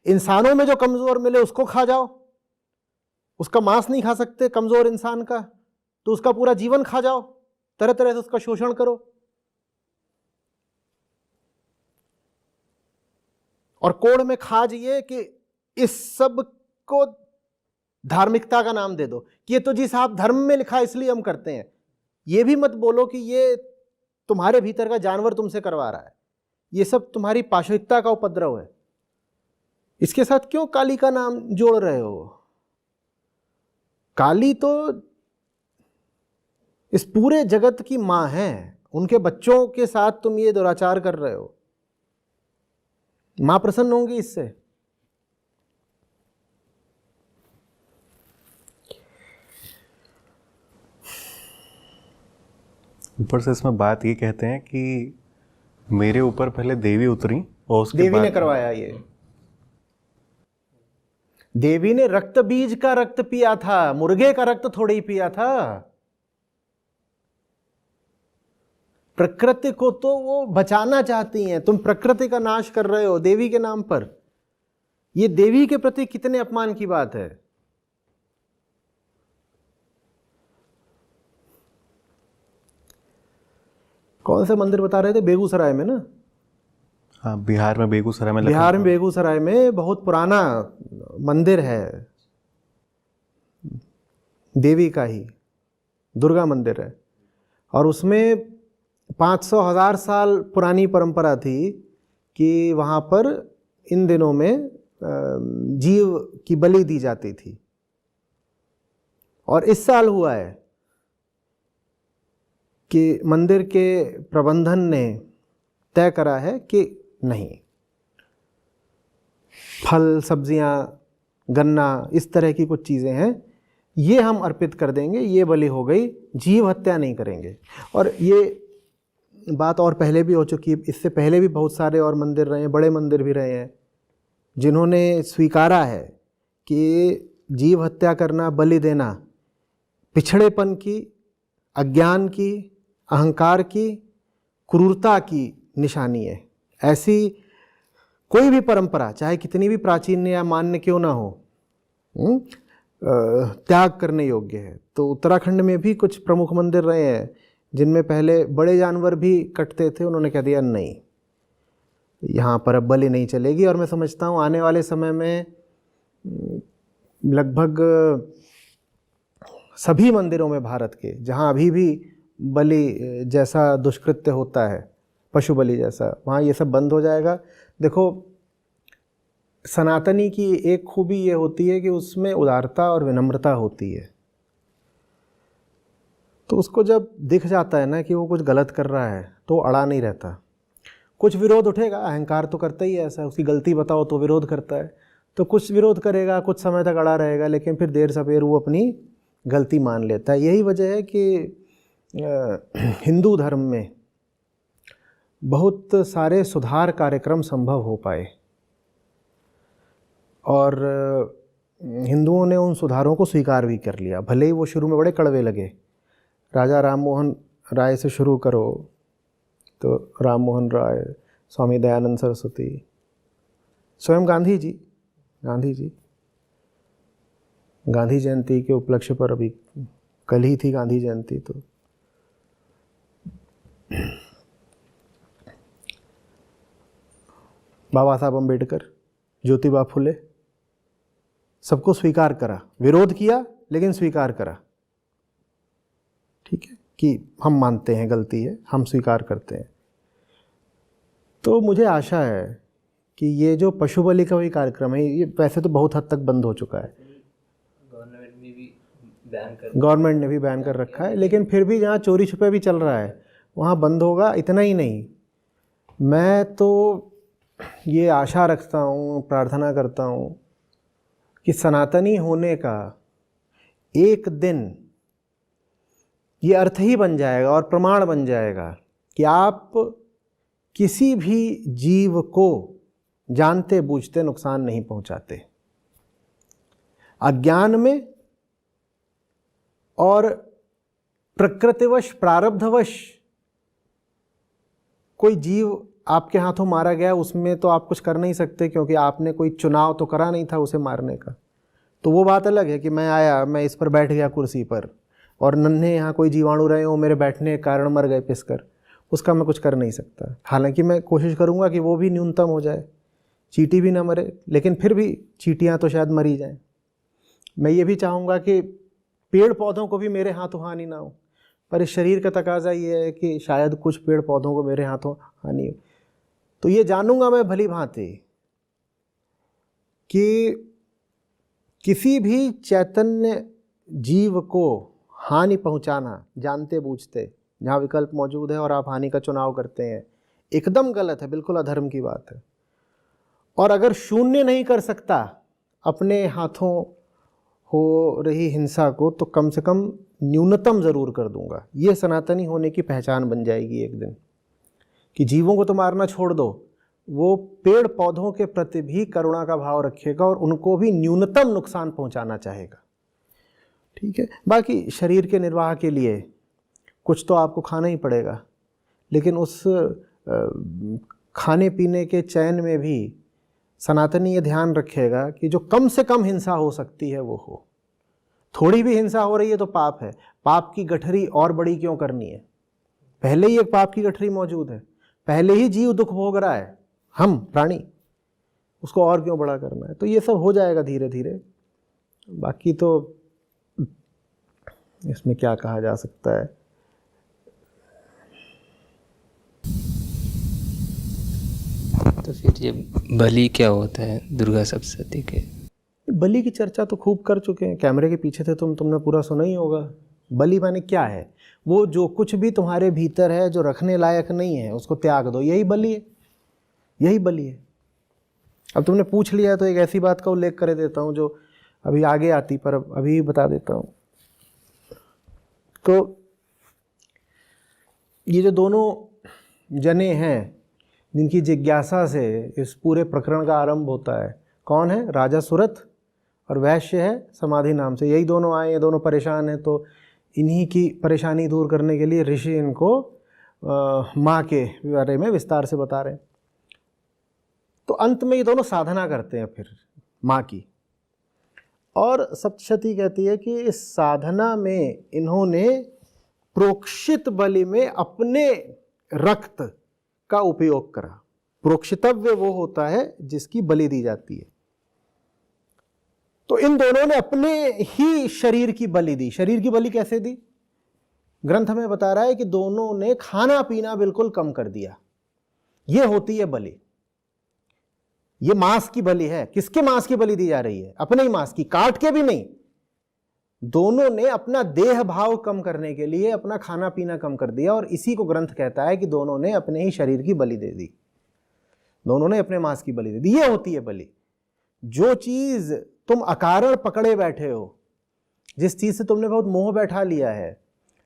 इंसानों में जो कमजोर मिले उसको खा जाओ। उसका मांस नहीं खा सकते कमजोर इंसान का, तो उसका पूरा जीवन खा जाओ, तरह तरह से उसका शोषण करो। और कोड़ में खाज ये कि इस सब को धार्मिकता का नाम दे दो कि ये तो जी साहब धर्म में लिखा है इसलिए हम करते हैं। ये भी मत बोलो कि ये तुम्हारे भीतर का जानवर तुमसे करवा रहा है, ये सब तुम्हारी पाशविकता का उपद्रव है। इसके साथ क्यों काली का नाम जोड़ रहे हो? काली तो इस पूरे जगत की मां है, उनके बच्चों के साथ तुम ये दुराचार कर रहे हो। मां प्रसन्न होंगी इससे? ऊपर से इसमें बात ये कहते हैं कि मेरे ऊपर पहले देवी उतरी और उसके देवी बाद ने करवाया ये। देवी ने रक्त बीज का रक्त पिया था, मुर्गे का रक्त थोड़ी ही पिया था। प्रकृति को तो वो बचाना चाहती हैं, तुम प्रकृति का नाश कर रहे हो देवी के नाम पर। ये देवी के प्रति कितने अपमान की बात है। कौन सा मंदिर बता रहे थे? बेगूसराय में ना? हाँ, बिहार में बेगूसराय में बिहार में बेगूसराय में बहुत पुराना मंदिर है, देवी का ही दुर्गा मंदिर है, और उसमें 500-1000 साल पुरानी परंपरा थी कि वहाँ पर इन दिनों में जीव की बलि दी जाती थी। और इस साल हुआ है कि मंदिर के प्रबंधन ने तय करा है कि नहीं, फल, सब्जियां, गन्ना, इस तरह की कुछ चीज़ें हैं, ये हम अर्पित कर देंगे, ये बलि हो गई, जीव हत्या नहीं करेंगे। और ये बात और पहले भी हो चुकी है, इससे पहले भी बहुत सारे और मंदिर रहे हैं, बड़े मंदिर भी रहे हैं, जिन्होंने स्वीकारा है कि जीव हत्या करना, बलि देना पिछड़ेपन की, अज्ञान की, अहंकार की, क्रूरता की निशानी है। ऐसी कोई भी परंपरा चाहे कितनी भी प्राचीन या मान्य क्यों ना हो, त्याग करने योग्य है। तो उत्तराखंड में भी कुछ प्रमुख मंदिर रहे हैं जिनमें पहले बड़े जानवर भी कटते थे, उन्होंने कह दिया नहीं, यहाँ पर अब बलि नहीं चलेगी। और मैं समझता हूँ आने वाले समय में लगभग सभी मंदिरों में भारत के जहाँ अभी भी बलि जैसा दुष्कृत्य होता है, पशु बलि जैसा, वहाँ ये सब बंद हो जाएगा। देखो, सनातनी की एक खूबी ये होती है कि उसमें उदारता और विनम्रता होती है। तो उसको जब दिख जाता है ना कि वो कुछ गलत कर रहा है तो अड़ा नहीं रहता। कुछ विरोध उठेगा, अहंकार तो करता ही है ऐसा, उसकी गलती बताओ तो विरोध करता है, तो कुछ विरोध करेगा, कुछ समय तक अड़ा रहेगा, लेकिन फिर देर सवेर वो अपनी गलती मान लेता है। यही वजह है कि हिंदू धर्म में बहुत सारे सुधार कार्यक्रम संभव हो पाए और हिंदुओं ने उन सुधारों को स्वीकार भी कर लिया, भले ही वो शुरू में बड़े कड़वे लगे। राजा राम मोहन राय से शुरू करो तो राम मोहन राय, स्वामी दयानंद सरस्वती, स्वयं गांधी जी गांधी जयंती के उपलक्ष्य पर अभी कल ही थी गांधी जयंती, तो बाबा साहब अम्बेडकर, ज्योतिबा फुले, सबको स्वीकार करा, विरोध किया लेकिन स्वीकार करा। ठीक है कि हम मानते हैं गलती है, हम स्वीकार करते हैं। तो मुझे आशा है कि ये जो पशु बलि का भी कार्यक्रम है, ये वैसे तो बहुत हद तक बंद हो चुका है, गवर्नमेंट ने भी बैन कर रखा है, लेकिन फिर भी जहाँ चोरी छुपे भी चल रहा है वहाँ बंद होगा। इतना ही नहीं, मैं तो ये आशा रखता हूँ, प्रार्थना करता हूँ कि सनातनी होने का एक दिन ये अर्थ ही बन जाएगा और प्रमाण बन जाएगा कि आप किसी भी जीव को जानते बूझते नुकसान नहीं पहुंचाते। अज्ञान में और प्रकृतिवश, प्रारब्धवश कोई जीव आपके हाथों मारा गया, उसमें तो आप कुछ कर नहीं सकते क्योंकि आपने कोई चुनाव तो करा नहीं था उसे मारने का। तो वो बात अलग है कि मैं आया, मैं इस पर बैठ गया कुर्सी पर, और नन्हे यहाँ कोई जीवाणु रहे हो, मेरे बैठने के कारण मर गए पिसकर, उसका मैं कुछ कर नहीं सकता। हालांकि मैं कोशिश करूँगा कि वो भी न्यूनतम हो जाए, चींटी भी ना मरे, लेकिन फिर भी चींटियाँ तो शायद मरी जाएं। मैं ये भी चाहूँगा कि पेड़ पौधों को भी मेरे हाथों हानि ना हो, पर इस शरीर का तकाजा ये है कि शायद कुछ पेड़ पौधों को मेरे हाथों हानि हो। तो ये जानूँगा मैं भली भांति कि किसी भी चैतन्य जीव को हानि पहुंचाना जानते बूझते, जहाँ विकल्प मौजूद है और आप हानि का चुनाव करते हैं, एकदम गलत है, बिल्कुल अधर्म की बात है। और अगर शून्य नहीं कर सकता अपने हाथों हो रही हिंसा को, तो कम से कम न्यूनतम ज़रूर कर दूंगा। ये सनातनी होने की पहचान बन जाएगी एक दिन, कि जीवों को तो मारना छोड़ दो, वो पेड़ पौधों के प्रति भी करुणा का भाव रखेगा और उनको भी न्यूनतम नुकसान पहुंचाना चाहेगा। ठीक है, बाकी शरीर के निर्वाह के लिए कुछ तो आपको खाना ही पड़ेगा, लेकिन उस खाने पीने के चयन में भी सनातनी ये ध्यान रखेगा कि जो कम से कम हिंसा हो सकती है वो हो। थोड़ी भी हिंसा हो रही है तो पाप है, पाप की गठरी और बड़ी क्यों करनी है? पहले ही एक पाप की गठरी मौजूद है, पहले ही जीव दुख भोग रहा है, हम प्राणी, उसको और क्यों बड़ा करना है? तो ये सब हो जाएगा धीरे धीरे। बाकी तो इसमें क्या कहा जा सकता है। तो फिर ये बलि क्या होता है दुर्गा सप्तशती के? बलि की चर्चा तो खूब कर चुके हैं, कैमरे के पीछे थे तुमने पूरा सुना ही होगा। बलि माने क्या है? वो जो कुछ भी तुम्हारे भीतर है जो रखने लायक नहीं है उसको त्याग दो, यही बलि है, यही बलि है। अब तुमने पूछ लिया तो एक ऐसी बात का उल्लेख कर देता हूँ जो अभी आगे आती, पर अभी बता देता हूँ। तो ये जो दोनों जने हैं जिनकी जिज्ञासा से इस पूरे प्रकरण का आरंभ होता है, कौन है? राजा सुरथ और वैश्य है समाधि नाम से। यही दोनों आए, ये दोनों परेशान हैं, तो इन्हीं की परेशानी दूर करने के लिए ऋषि इनको माँ के बारे में विस्तार से बता रहे हैं। तो अंत में ये दोनों साधना करते हैं फिर माँ की, और सप्तशती कहती है कि इस साधना में इन्होंने प्रोक्षित बलि में अपने रक्त का उपयोग करा। प्रोक्षितव्य वो होता है जिसकी बलि दी जाती है। तो इन दोनों ने अपने ही शरीर की बलि दी। शरीर की बलि कैसे दी? ग्रंथ में बता रहा है कि दोनों ने खाना पीना बिल्कुल कम कर दिया। ये होती है बलि। ये मांस की बलि है। किसके मांस की बलि दी जा रही है? अपने ही मांस की, काट के भी नहीं। दोनों ने अपना देह भाव कम करने के लिए अपना खाना पीना कम कर दिया, और इसी को ग्रंथ कहता है कि दोनों ने अपने ही शरीर की बलि दे दी। दोनों ने अपने मांस की बलि दे दी। ये होती है बलि। जो चीज तुम अकारण पकड़े बैठे हो, जिस चीज से तुमने बहुत मोह बैठा लिया है,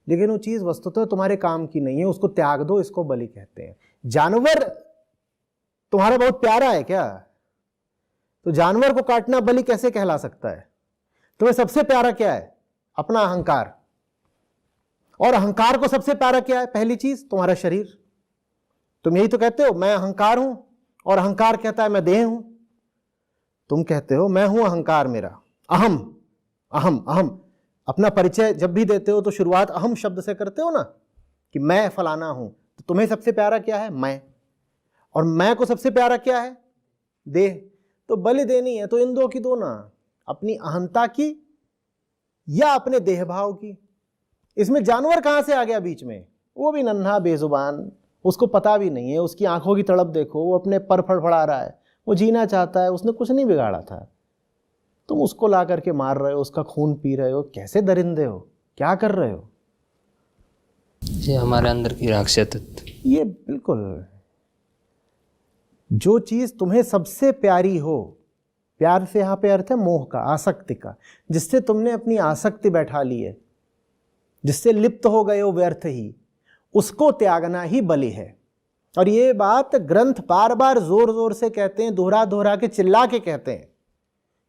लेकिन वो चीज वस्तुतः तुम्हारे काम की नहीं है, उसको त्याग दो। इसको बलि कहते हैं। जानवर तुम्हारा बहुत प्यारा है क्या? तो जानवर को काटना बलि कैसे कहला सकता है? तुम्हें सबसे प्यारा क्या है? अपना अहंकार। और अहंकार को सबसे प्यारा क्या है? पहली चीज तुम्हारा शरीर। तुम यही तो कहते हो मैं अहंकार हूं, और अहंकार कहता है मैं देह हूं। तुम कहते हो मैं हूं अहंकार, मेरा अहम अहम अहम। अपना परिचय जब भी देते हो तो शुरुआत अहम शब्द से करते हो ना, कि मैं फलाना हूं। तो तुम्हें सबसे प्यारा क्या है? मैं। और मैं को सबसे प्यारा क्या है? देह। तो बलि देनी है तो इन दो की दो ना, अपनी अहंता की या अपने देह भाव की। इसमें जानवर कहां से आ गया बीच में? वो भी नन्हा बेजुबान, उसको पता भी नहीं है। उसकी आंखों की तड़प देखो, वो अपने पर फड़फड़ा रहा है, वो जीना चाहता है, उसने कुछ नहीं बिगाड़ा था। तुम उसको ला करके मार रहे हो, उसका खून पी रहे हो। कैसे दरिंदे हो? क्या कर रहे हो? ये हमारे अंदर की राक्षसत्व। ये बिल्कुल जो चीज तुम्हें सबसे प्यारी हो, प्यार से यहां पे अर्थ है मोह का, आसक्ति का, जिससे तुमने अपनी आसक्ति बैठा ली है, जिससे लिप्त हो गए हो व्यर्थ ही, उसको त्यागना ही बलि है। और ये बात ग्रंथ बार बार जोर जोर से कहते हैं, दोहरा दोहरा के चिल्ला के कहते हैं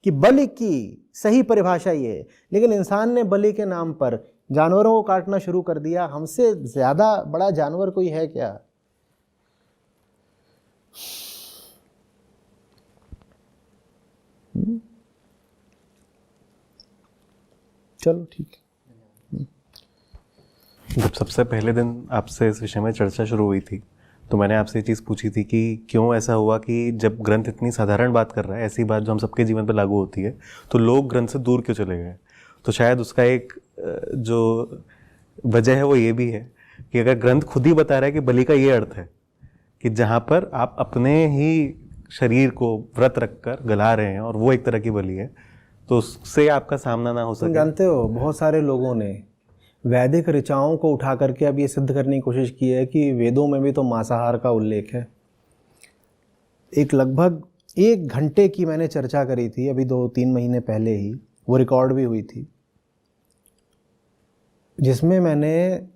कि बलि की सही परिभाषा ये है। लेकिन इंसान ने बलि के नाम पर जानवरों को काटना शुरू कर दिया। हमसे ज्यादा बड़ा जानवर कोई है क्या? चलो ठीक है। जब सबसे पहले दिन आपसे इस विषय में चर्चा शुरू हुई थी, तो मैंने आपसे ये चीज़ पूछी थी कि क्यों ऐसा हुआ कि जब ग्रंथ इतनी साधारण बात कर रहा है, ऐसी बात जो हम सबके जीवन पर लागू होती है, तो लोग ग्रंथ से दूर क्यों चले गए? तो शायद उसका एक जो वजह है वो ये भी है कि अगर ग्रंथ खुद ही बता रहा है कि बलि का ये अर्थ है कि जहाँ पर आप अपने ही शरीर को व्रत रखकर गला रहे हैं और वो एक तरह की बलि है, तो उससे आपका सामना ना हो तुम सके। जानते हो, बहुत सारे लोगों ने वैदिक ऋचाओं को उठा करके अब ये सिद्ध करने की कोशिश की है कि वेदों में भी तो मांसाहार का उल्लेख है। एक लगभग 1 घंटे की मैंने चर्चा करी थी अभी 2-3 महीने पहले ही, वो रिकॉर्ड भी हुई थी, जिसमें मैंने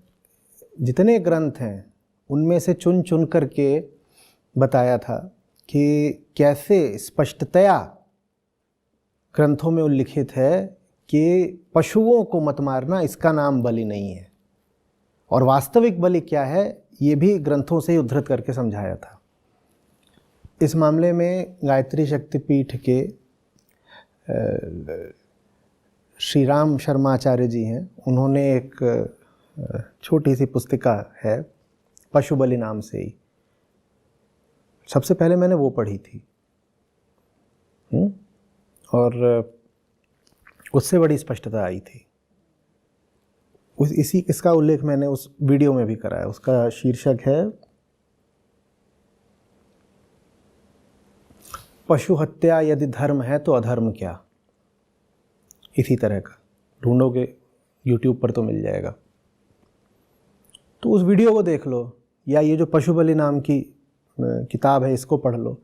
जितने ग्रंथ हैं उनमें से चुन चुन करके बताया था कि कैसे स्पष्टतया ग्रंथों में उल्लिखित है कि पशुओं को मत मारना, इसका नाम बलि नहीं है। और वास्तविक बलि क्या है ये भी ग्रंथों से ही उद्धृत करके समझाया था। इस मामले में गायत्री शक्तिपीठ के श्री राम शर्माचार्य जी हैं, उन्होंने एक छोटी सी पुस्तिका है पशु बलि नाम से ही, सबसे पहले मैंने वो पढ़ी थी और उससे बड़ी स्पष्टता आई थी। इसका उल्लेख मैंने उस वीडियो में भी करा है। उसका शीर्षक है पशु हत्या यदि धर्म है तो अधर्म क्या। इसी तरह का ढूंढोगे यूट्यूब पर तो मिल जाएगा। तो उस वीडियो को देख लो, या ये जो पशु बलि नाम की किताब है इसको पढ़ लो।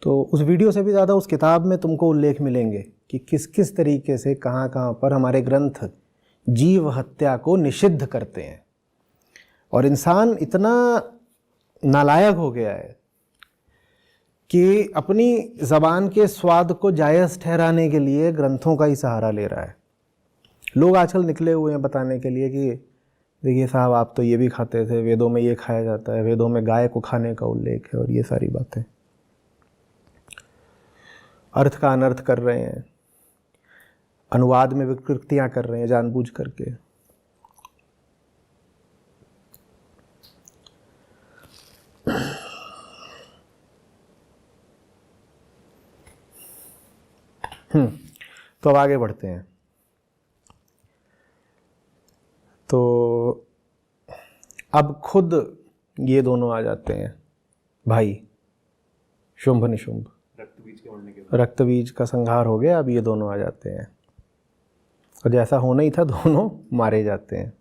तो उस वीडियो से भी ज़्यादा उस किताब में तुमको उल्लेख मिलेंगे कि किस किस तरीके से कहाँ कहाँ पर हमारे ग्रंथ जीव हत्या को निषिद्ध करते हैं। और इंसान इतना नालायक हो गया है कि अपनी ज़बान के स्वाद को जायज़ ठहराने के लिए ग्रंथों का ही सहारा ले रहा है। लोग आजकल निकले हुए हैं बताने के लिए कि देखिए साहब, आप तो ये भी खाते थे, वेदों में ये खाया जाता है, वेदों में गाय को खाने का उल्लेख है, और ये सारी बातें अर्थ का अनर्थ कर रहे हैं, अनुवाद में विकृतियां कर रहे हैं जानबूझ करके। तो अब आगे बढ़ते हैं। तो अब खुद ये दोनों आ जाते हैं भाई, शुंभ निशुंभ। रक्त बीज का संहार हो गया, अब ये दोनों आ जाते हैं, और जैसा होना ही था दोनों मारे जाते हैं।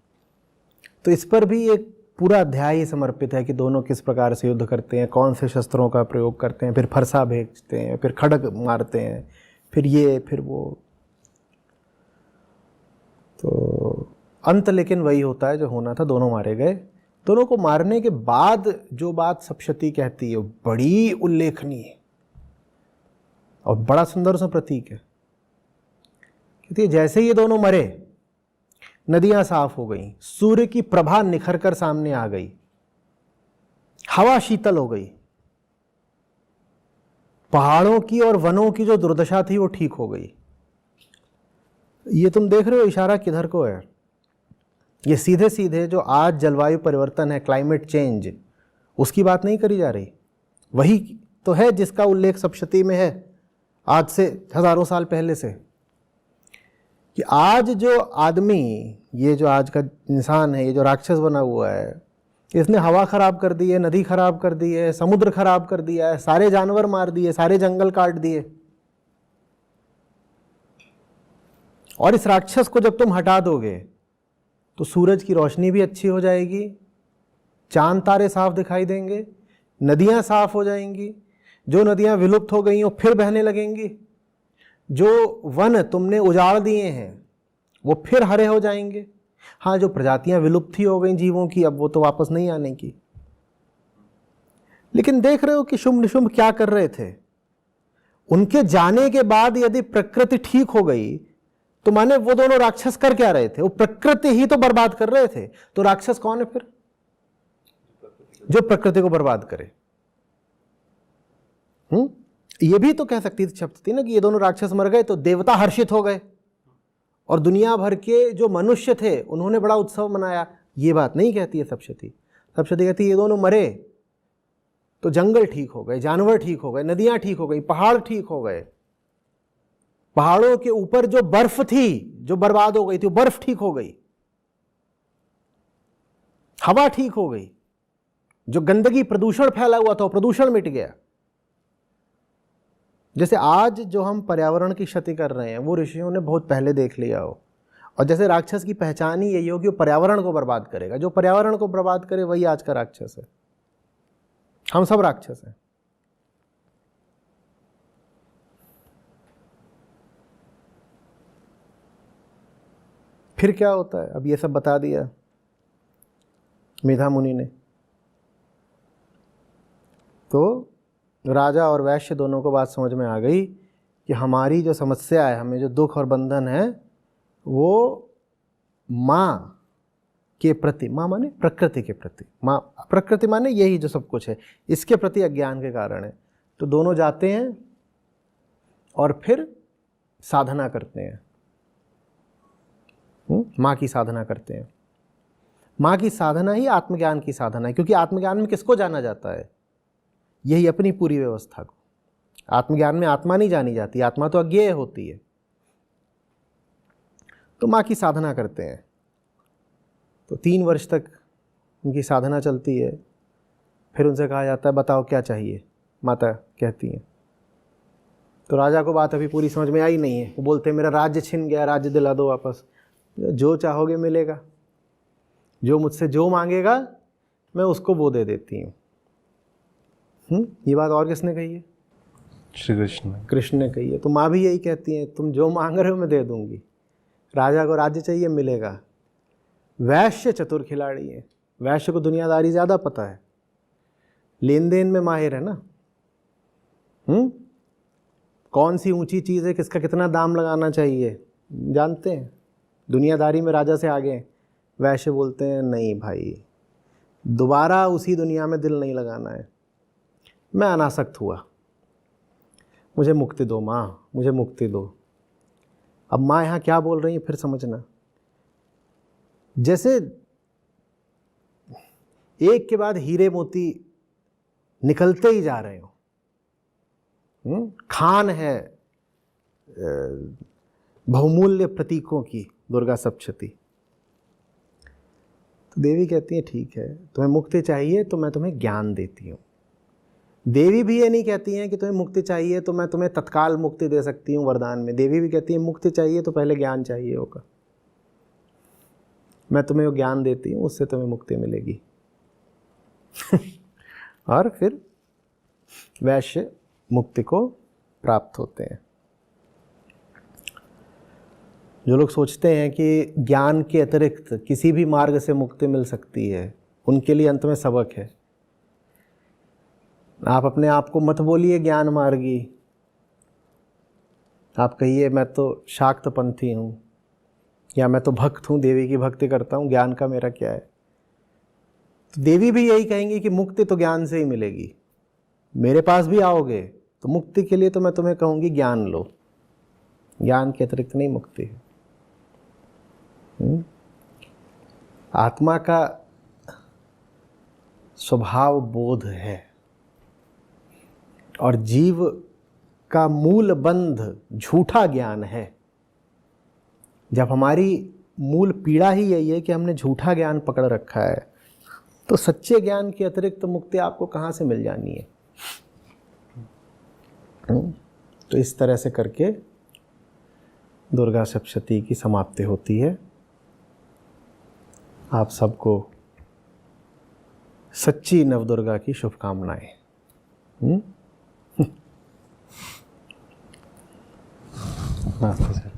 तो इस पर भी एक पूरा अध्याय ही समर्पित है कि दोनों किस प्रकार से युद्ध करते हैं, कौन से शस्त्रों का प्रयोग करते हैं, फिर फरसा भेजते हैं, फिर खड़ग मारते हैं, फिर ये फिर वो। तो अंत लेकिन वही होता है जो होना था, दोनों मारे गए। दोनों को मारने के बाद जो बात सप्तशती कहती है वो बड़ी उल्लेखनीय है और बड़ा सुंदर सा प्रतीक है। कहती है जैसे ये दोनों मरे, नदियां साफ हो गई, सूर्य की प्रभा निखर कर सामने आ गई, हवा शीतल हो गई, पहाड़ों की और वनों की जो दुर्दशा थी वो ठीक हो गई। ये तुम देख रहे हो इशारा किधर को है? ये सीधे सीधे जो आज जलवायु परिवर्तन है, क्लाइमेट चेंज, उसकी बात नहीं करी जा रही। वही तो है जिसका उल्लेख सप्तशती में है आज से हजारों साल पहले से, कि आज जो आदमी, ये जो आज का इंसान है, ये जो राक्षस बना हुआ है, इसने हवा खराब कर दी है, नदी खराब कर दी है, समुद्र खराब कर दिया है, सारे जानवर मार दिए, सारे जंगल काट दिए। और इस राक्षस को जब तुम हटा दोगे तो सूरज की रोशनी भी अच्छी हो जाएगी, चांद तारे साफ दिखाई देंगे, नदियां साफ हो जाएंगी, जो नदियां विलुप्त हो गई वो फिर बहने लगेंगी, जो वन तुमने उजाड़ दिए हैं वो फिर हरे हो जाएंगे। हाँ, जो प्रजातियां विलुप्त ही हो गई जीवों की, अब वो तो वापस नहीं आने की। लेकिन देख रहे हो कि शुंभ निशुंभ क्या कर रहे थे? उनके जाने के बाद यदि प्रकृति ठीक हो गई तो माने वो दोनों राक्षस कर क्या रहे थे? वो प्रकृति ही तो बर्बाद कर रहे थे। तो राक्षस कौन है फिर? जो प्रकृति को बर्बाद करे। ये भी तो कह सकती थी ना कि ये दोनों राक्षस मर गए तो देवता हर्षित हो गए और दुनिया भर के जो मनुष्य थे उन्होंने बड़ा उत्सव मनाया। ये बात नहीं कहती है सप्तशती। सप्तशती कहती है ये दोनों मरे तो जंगल ठीक हो गए, जानवर ठीक हो गए, नदियां ठीक हो गई, पहाड़ ठीक हो गए, पहाड़ों के ऊपर जो बर्फ थी जो बर्बाद हो गई थी वो बर्फ ठीक हो गई, हवा ठीक हो गई, जो गंदगी प्रदूषण फैला हुआ था वो प्रदूषण मिट गया। जैसे आज जो हम पर्यावरण की क्षति कर रहे हैं वो ऋषियों ने बहुत पहले देख लिया हो। और जैसे राक्षस की पहचान ही यही हो कि वो पर्यावरण को बर्बाद करेगा। जो पर्यावरण को बर्बाद करे वही आज का राक्षस है। हम सब राक्षस हैं। फिर क्या होता है? अब ये सब बता दिया मेधा मुनि ने। तो राजा और वैश्य दोनों को बात समझ में आ गई कि हमारी जो समस्या है, हमें जो दुख और बंधन है, वो माँ के प्रति, माँ माने प्रकृति के प्रति, माँ प्रकृति माने यही जो सब कुछ है, इसके प्रति अज्ञान के कारण है। तो दोनों जाते हैं और फिर साधना करते हैं, माँ की साधना करते हैं। माँ की साधना ही आत्मज्ञान की साधना है, क्योंकि आत्मज्ञान में किसको जाना जाता है? यही अपनी पूरी व्यवस्था को। आत्मज्ञान में आत्मा नहीं जानी जाती, आत्मा तो अज्ञेय होती है। तो माँ की साधना करते हैं। तो 3 वर्ष तक उनकी साधना चलती है। फिर उनसे कहा जाता है बताओ क्या चाहिए? माता कहती हैं। तो राजा को बात अभी पूरी समझ में आई नहीं है। वो बोलते हैं मेरा राज्य छिन गया, राज्य दिला दो वापस। जो चाहोगे मिलेगा, जो मुझसे जो मांगेगा मैं उसको वो दे देती हूँ। ये बात और किसने कही है? श्री कृष्ण। कृष्ण ने कही है। तो माँ भी यही कहती है, तुम जो मांग रहे हो मैं दे दूंगी। राजा को राज्य चाहिए, मिलेगा। वैश्य चतुर खिलाड़ी है। वैश्य को दुनियादारी ज़्यादा पता है, लेन देन में माहिर है ना। कौन सी ऊंची चीज़ है, किसका कितना दाम लगाना चाहिए जानते हैं। दुनियादारी में राजा से आगे हैं। वैश्य बोलते हैं नहीं भाई, दोबारा उसी दुनिया में दिल नहीं लगाना है, मैं अनासक्त हुआ, मुझे मुक्ति दो माँ, मुझे मुक्ति दो। अब माँ यहाँ क्या बोल रही है फिर समझना। जैसे एक के बाद हीरे मोती निकलते ही जा रहे हो, खान है बहुमूल्य प्रतीकों की दुर्गा सप्तशती। तो देवी कहती है ठीक है, तुम्हें मुक्ति चाहिए तो मैं तुम्हें ज्ञान देती हूँ। देवी भी ये नहीं कहती हैं कि तुम्हें मुक्ति चाहिए तो मैं तुम्हें तत्काल मुक्ति दे सकती हूँ वरदान में। देवी भी कहती है मुक्ति चाहिए तो पहले ज्ञान चाहिए होगा, मैं तुम्हें वो ज्ञान देती हूँ, उससे तुम्हें मुक्ति मिलेगी। और फिर वैश्य मुक्ति को प्राप्त होते हैं। जो लोग सोचते हैं कि ज्ञान के अतिरिक्त किसी भी मार्ग से मुक्ति मिल सकती है, उनके लिए अंत में सबक है। आप अपने आप को मत बोलिए ज्ञान मार्गी, आप कहिए मैं तो शाक्त पंथी हूँ, या मैं तो भक्त हूँ, देवी की भक्ति करता हूँ, ज्ञान का मेरा क्या है। तो देवी भी यही कहेंगी कि मुक्ति तो ज्ञान से ही मिलेगी, मेरे पास भी आओगे तो मुक्ति के लिए तो मैं तुम्हें कहूँगी ज्ञान लो, ज्ञान के अतिरिक्त नहीं मुक्ति है। आत्मा का स्वभाव बोध है और जीव का मूल बंध झूठा ज्ञान है। जब हमारी मूल पीड़ा ही यही है कि हमने झूठा ज्ञान पकड़ रखा है, तो सच्चे ज्ञान के अतिरिक्त मुक्ति आपको कहाँ से मिल जानी है। तो इस तरह से करके दुर्गा सप्तशती की समाप्ति होती है। आप सबको सच्ची नवदुर्गा की शुभकामनाएं। नमस्ते सर।